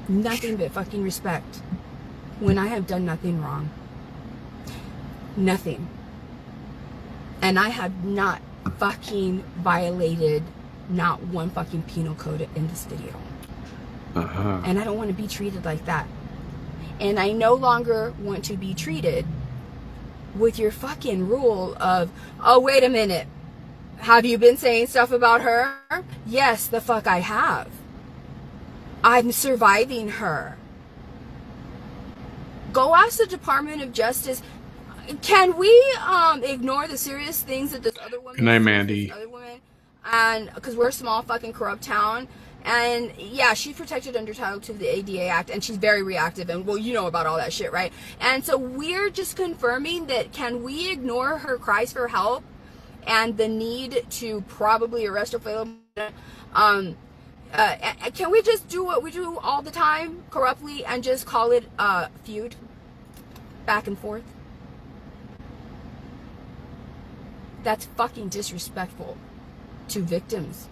Nothing but fucking respect when I have done nothing wrong. Nothing. And I have not fucking violated not one fucking penal code in this video. And I don't want to be treated like that. And I no longer want to be treated with your fucking rule of, oh, wait a minute. Have you been saying stuff about her? Yes, the fuck I have. I'm surviving her. Go ask the Department of Justice. Can we ignore the serious things that this other woman? Good night, Mandy. Other woman, and because we're a small fucking corrupt town, and yeah, she's protected under Title II of the ADA Act, and she's very reactive, and well, you know about all that shit, right? And so we're just confirming that. Can we ignore her cries for help and the need to probably arrest Ophelia? Can we just do what we do all the time, corruptly, and just call it a feud, back and forth? That's fucking disrespectful to victims.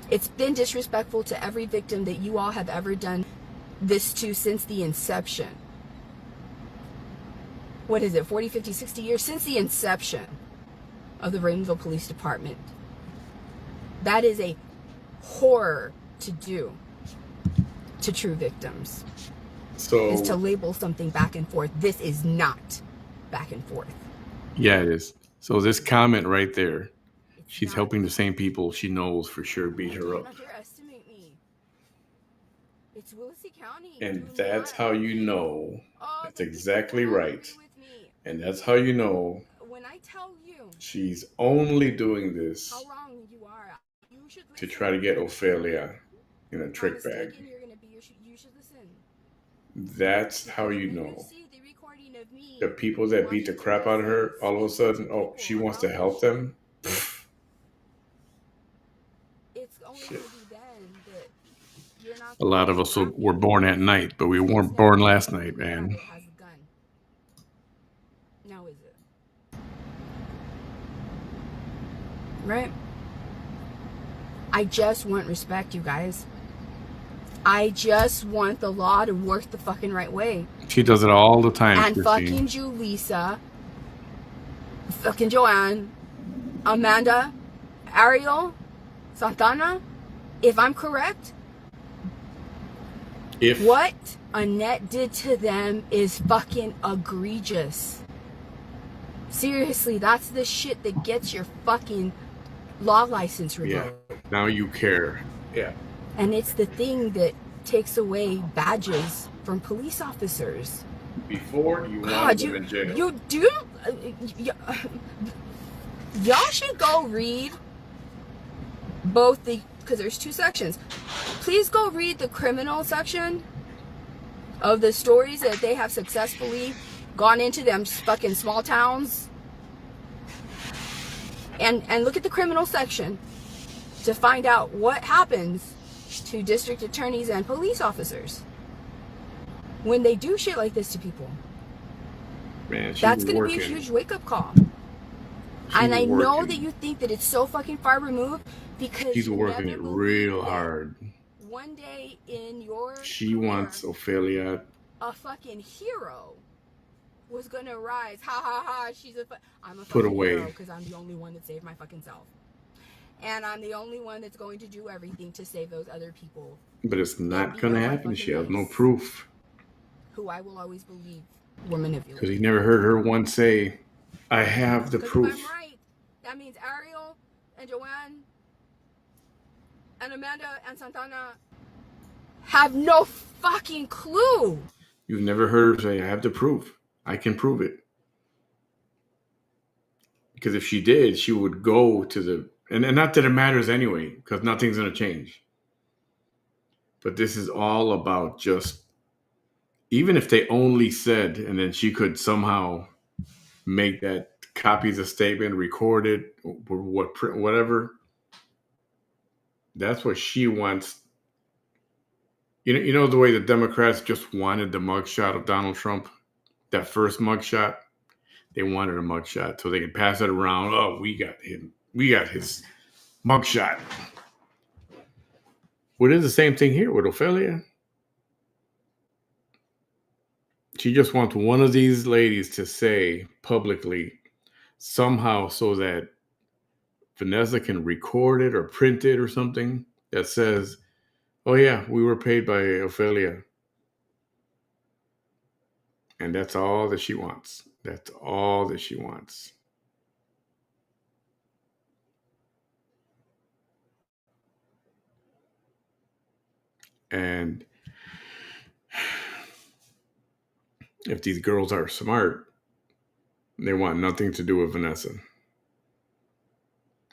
It's been disrespectful to every victim that you all have ever done this to since the inception. What is it, 40, 50, 60 years? Since the inception of the Raymondville Police Department. That is a horror to do to true victims. So is to label something back and forth. This is not back and forth. Yeah, it is. So this comment right there, she's not. helping the same people she knows for sure beat her up. Don't underestimate me. It's Willacy County. And Do that's not- how you know. Oh, That's but exactly people right. agree with me. And that's how you know When I tell you she's only doing this how wrong you are, you should to listen. try to get Ophelia in a If I'm trick bag. mistaken, you're gonna be, you should listen. That's how you When know. see the recording of me The people that beat the crap out of her, all of a sudden, oh, she wants to help them? it's only Shit. gonna be then that you're not. A lot of us were born at night, but we weren't born last night, man. Has a gun. Now is it? Right? I just want respect, you guys. I just want the law to work the fucking right way. She does it all the time, And Christine. fucking Julissa, fucking Joanne, Amanda, Ariel, Santana, if I'm correct, what Annette did to them is fucking egregious. Seriously, that's the shit that gets your fucking law license revoked. Yeah, now you care. Yeah. And it's the thing that takes away badges from police officers. Before you wanted them in jail. You do. Y'all should go read both because there's 2 sections. Please go read the criminal section of the stories that they have successfully gone into them fucking small towns. And look at the criminal section to find out what happens to district attorneys and police officers when they do shit like this to people. Man, that's going to be a huge wake-up call. And I know that you think that it's so fucking far removed because she's working it real hard. One day in your she wants Ophelia, a fucking hero, was going to rise. Ha ha ha, I'm a put fucking away hero because I'm the only one that saved my fucking self. And I'm the only one that's going to do everything to save those other people. But it's not going to happen. She has no proof. Who I will always believe were manipulated. Because he never heard her once say, I have the proof. If I'm right, that means Ariel and Joanne and Amanda and Santana have no fucking clue. You've never heard her say, I have the proof. I can prove it. Because if she did, she would go to the... And not that it matters anyway, because nothing's going to change. But this is all about just... Even if they only said, and then she could somehow make that copy the statement, record it, or whatever. That's what she wants. You know the way the Democrats just wanted the mugshot of Donald Trump? That first mugshot? They wanted a mugshot so they could pass it around. Oh, we got him. We got his mugshot. Well, it is the same thing here with Ophelia. She just wants one of these ladies to say publicly somehow so that Vanessa can record it or print it or something that says, oh yeah, we were paid by Ophelia. And that's all that she wants. That's all that she wants. And if these girls are smart, they want nothing to do with Vanessa.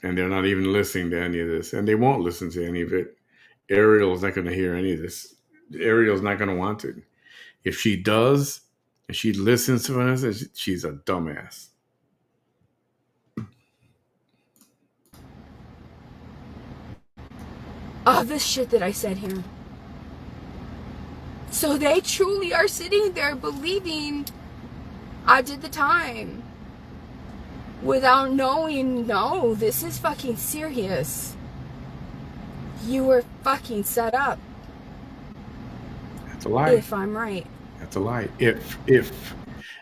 And they're not even listening to any of this. And they won't listen to any of it. Ariel's not going to hear any of this. Ariel's not going to want it. If she does, and she listens to Vanessa, she's a dumbass. All this shit that I said here. So they truly are sitting there believing I did the time. Without knowing, no, this is fucking serious. You were fucking set up. That's a lie. If I'm right. That's a lie. If.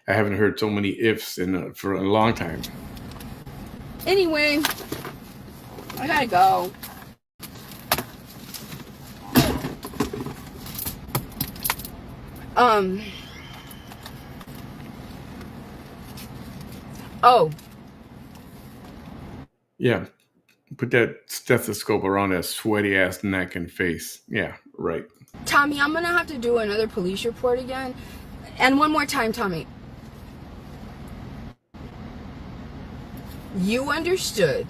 I haven't heard so many ifs for a long time. Anyway, I gotta go. Oh. Yeah. Put that stethoscope around that sweaty ass neck and face. Yeah, right. Tommy, I'm gonna have to do another police report again. And one more time, Tommy. You understood,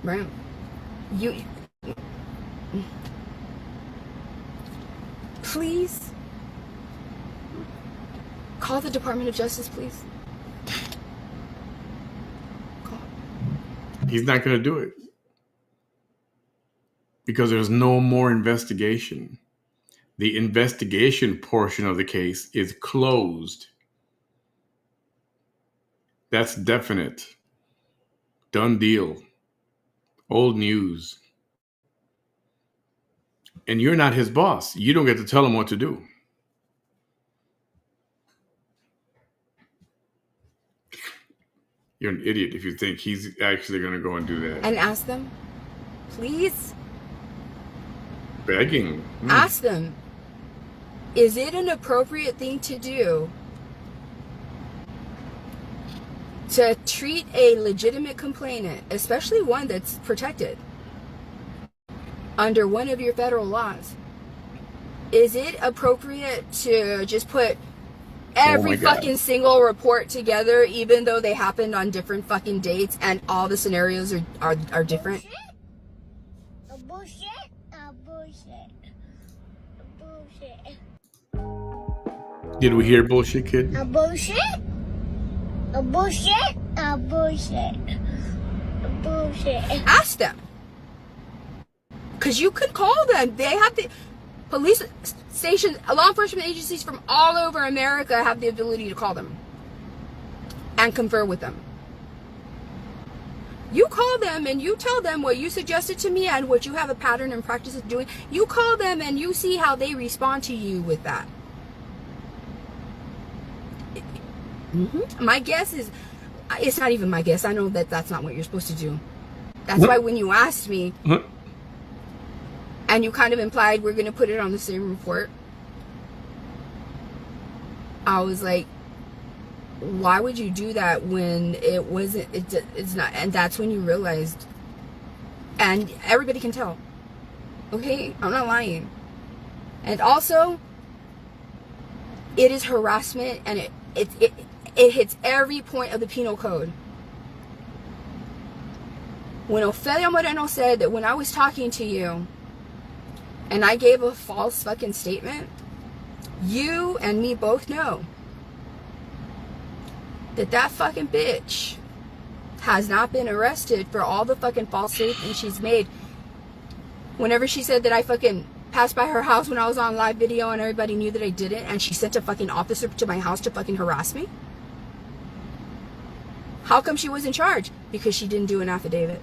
right? You... Please call the Department of Justice, please. Call. He's not going to do it because there's no more investigation. The investigation portion of the case is closed. That's definite. Done deal. Old news. And you're not his boss. You don't get to tell him what to do. You're an idiot if you think he's actually going to go and do that. And ask them, please. Begging. Ask them, is it an appropriate thing to do to treat a legitimate complainant, especially one that's protected under one of your federal laws? Is it appropriate to just put every fucking single report together, even though they happened on different fucking dates and all the scenarios are different? A bullshit. A bullshit. A bullshit. Did we hear bullshit, kid? A bullshit. A bullshit. A bullshit. A bullshit. Ask them. Because you could call them. They have the police stations, law enforcement agencies from all over America have the ability to call them and confer with them. You call them and you tell them what you suggested to me and what you have a pattern and practice of doing. You call them and you see how they respond to you with that. My guess is, it's not even my guess. I know that that's not what you're supposed to do. That's why when you asked me, and you kind of implied we're going to put it on the same report, I was like, why would you do that when it wasn't, it's not, and that's when you realized, and everybody can tell, okay, I'm not lying. And also, it is harassment, and it hits every point of the penal code. When Ofelia Moreno said that when I was talking to you, and I gave a false fucking statement, you and me both know that that fucking bitch has not been arrested for all the fucking false statements she's made. Whenever she said that I fucking passed by her house when I was on live video and everybody knew that I didn't, and she sent a fucking officer to my house to fucking harass me. How come she was in charge? Because she didn't do an affidavit.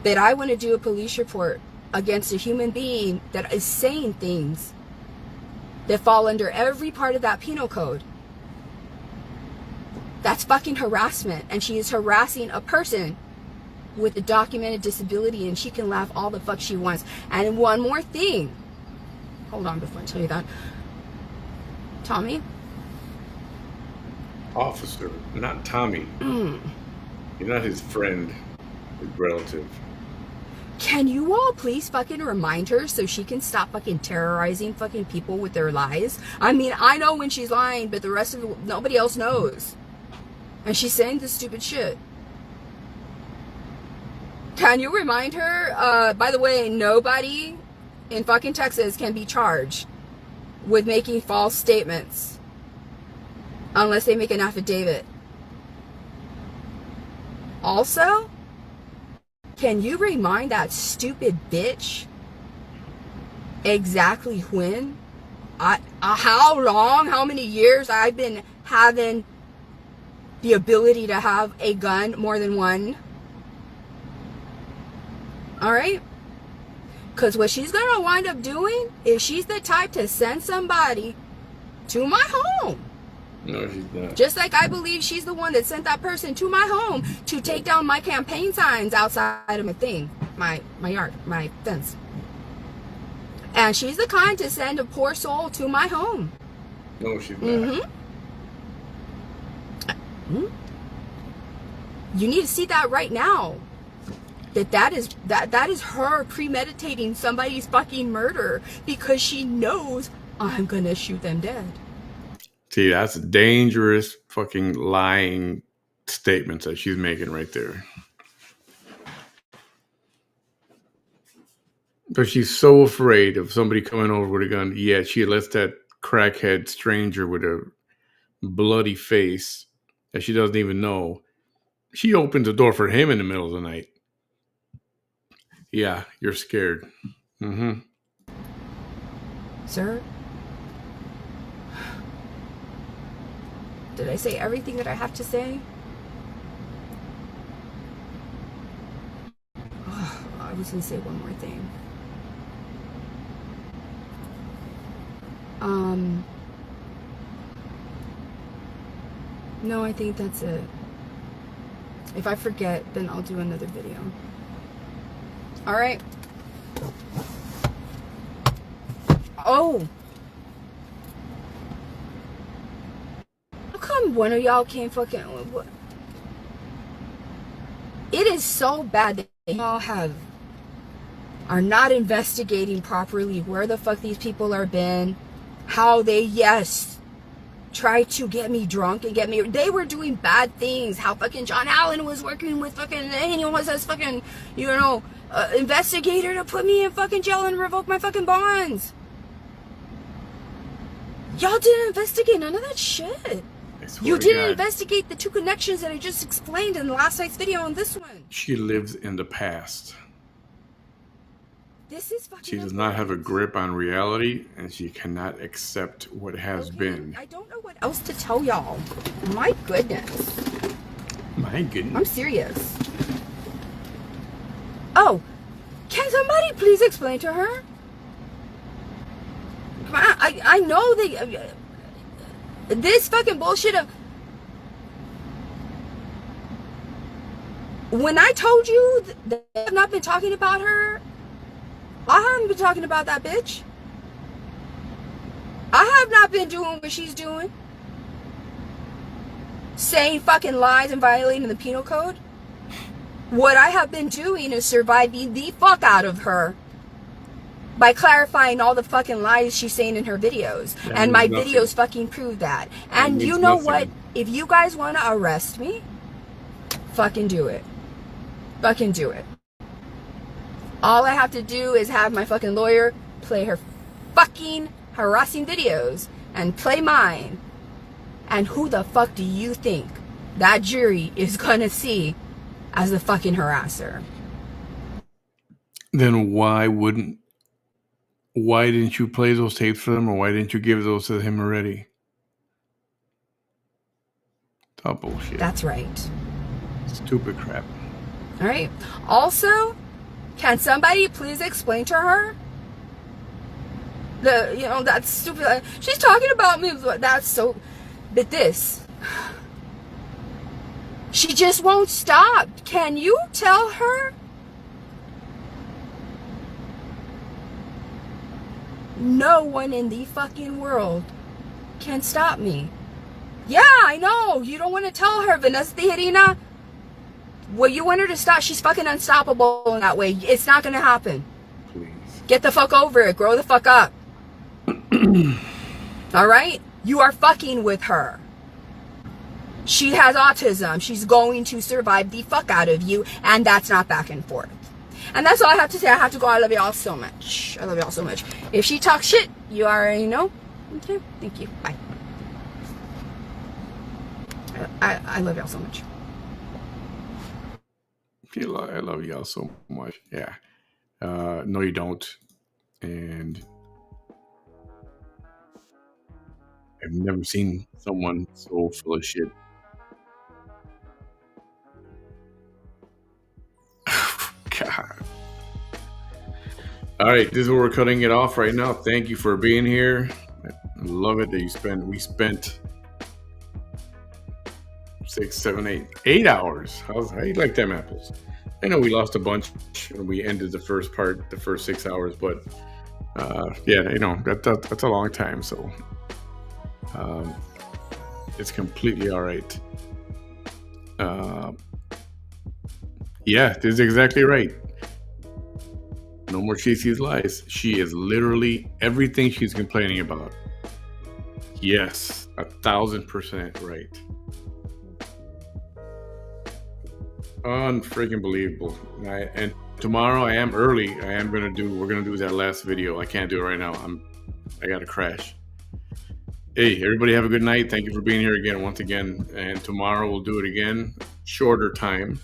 That I want to do a police report against a human being that is saying things that fall under every part of that penal code. That's fucking harassment, and she is harassing a person with a documented disability, and she can laugh all the fuck she wants. And one more thing, hold on before I tell you that, Tommy, Officer, not Tommy. You're not his friend, his relative. can you all please fucking remind her so she can stop fucking terrorizing fucking people with their lies? I mean, I know when she's lying, but the rest of it, nobody else knows. And she's saying this stupid shit. Can you remind her? By the way, nobody in fucking Texas can be charged with making false statements unless they make an affidavit. Also, can you remind that stupid bitch exactly when, how long, how many years I've been having the ability to have a gun, more than one? Alright? Because what she's going to wind up doing is she's the type to send somebody to my home. No, she's not. Just like I believe she's the one that sent that person to my home to take down my campaign signs outside of my thing, my yard, my fence. And she's the kind to send a poor soul to my home. No, she's not. You need to see that right now. That is her premeditating somebody's fucking murder because she knows I'm gonna shoot them dead. See, that's dangerous fucking lying statements that she's making right there. But she's so afraid of somebody coming over with a gun. Yeah, she lets that crackhead stranger with a bloody face that she doesn't even know. She opens the door for him in the middle of the night. Yeah, you're scared. Sir? Did I say everything that I have to say? I just gonna say one more thing. No, I think that's it. If I forget, then I'll do another video. All right. Oh. How come one of y'all can't fucking... What? It is so bad that y'all are not investigating properly where the fuck these people are been, how they, yes, tried to get me drunk and get me, they were doing bad things, how fucking John Allen was working with fucking, anyone was this fucking, you know, investigator to put me in fucking jail and revoke my fucking bonds. Y'all didn't investigate none of that shit. You didn't investigate the two connections that I just explained in last night's video on this one. She lives in the past. This is fucking... She does not have a grip on reality, and she cannot accept what has been. I don't know what else to tell y'all. My goodness. My goodness. I'm serious. Oh, can somebody please explain to her? I know they... this fucking bullshit of... When I told you that I have not been talking about her, I haven't been talking about that bitch. I have not been doing what she's doing. Saying fucking lies and violating the penal code. What I have been doing is surviving the fuck out of her by clarifying all the fucking lies she's saying in her videos. And my videos fucking prove that. And you know what? If you guys want to arrest me, fucking do it. Fucking do it. All I have to do is have my fucking lawyer play her fucking harassing videos and play mine. And who the fuck do you think that jury is gonna see as the fucking harasser? Then why didn't you play those tapes for them, or why didn't you give those to him already? It's all bullshit. That's right. Stupid crap. All right. Also, can somebody please explain to her that's stupid. She's talking about me. That's so. But this, she just won't stop. Can you tell her? No one in the fucking world can stop me. Yeah, I know. You don't want to tell her, Vanessa Tijerina. Well, you want her to stop. She's fucking unstoppable in that way. It's not going to happen. Please. Get the fuck over it. Grow the fuck up. All right? You are fucking with her. She has autism. She's going to survive the fuck out of you. And that's not back and forth. And that's all I have to say. I have to go. I love y'all so much. I love y'all so much. If she talks shit, you already know. Okay? Thank you. Bye. I love y'all so much. I love y'all so much. Yeah. No, you don't. And I've never seen someone so full of shit. God. All right, this is where we're cutting it off right now. Thank you for being here. I love it that we spent 6, 7, 8 hours. How you like them apples? I know we lost a bunch when we ended the first 6 hours, but yeah, that's a long time, so it's completely all right. Yeah, this is exactly right. No more she sees lies. She is literally everything she's complaining about. Yes, 1,000% right. Unfreaking believable. And tomorrow I am early. We're gonna do that last video. I can't do it right now. I gotta crash. Hey, everybody have a good night. Thank you for being here again, once again. And tomorrow we'll do it again. Shorter time.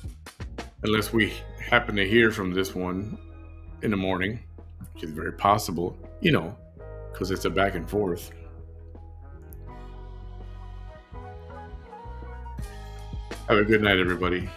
Unless we happen to hear from this one in the morning, which is very possible, because it's a back and forth. Have a good night, everybody.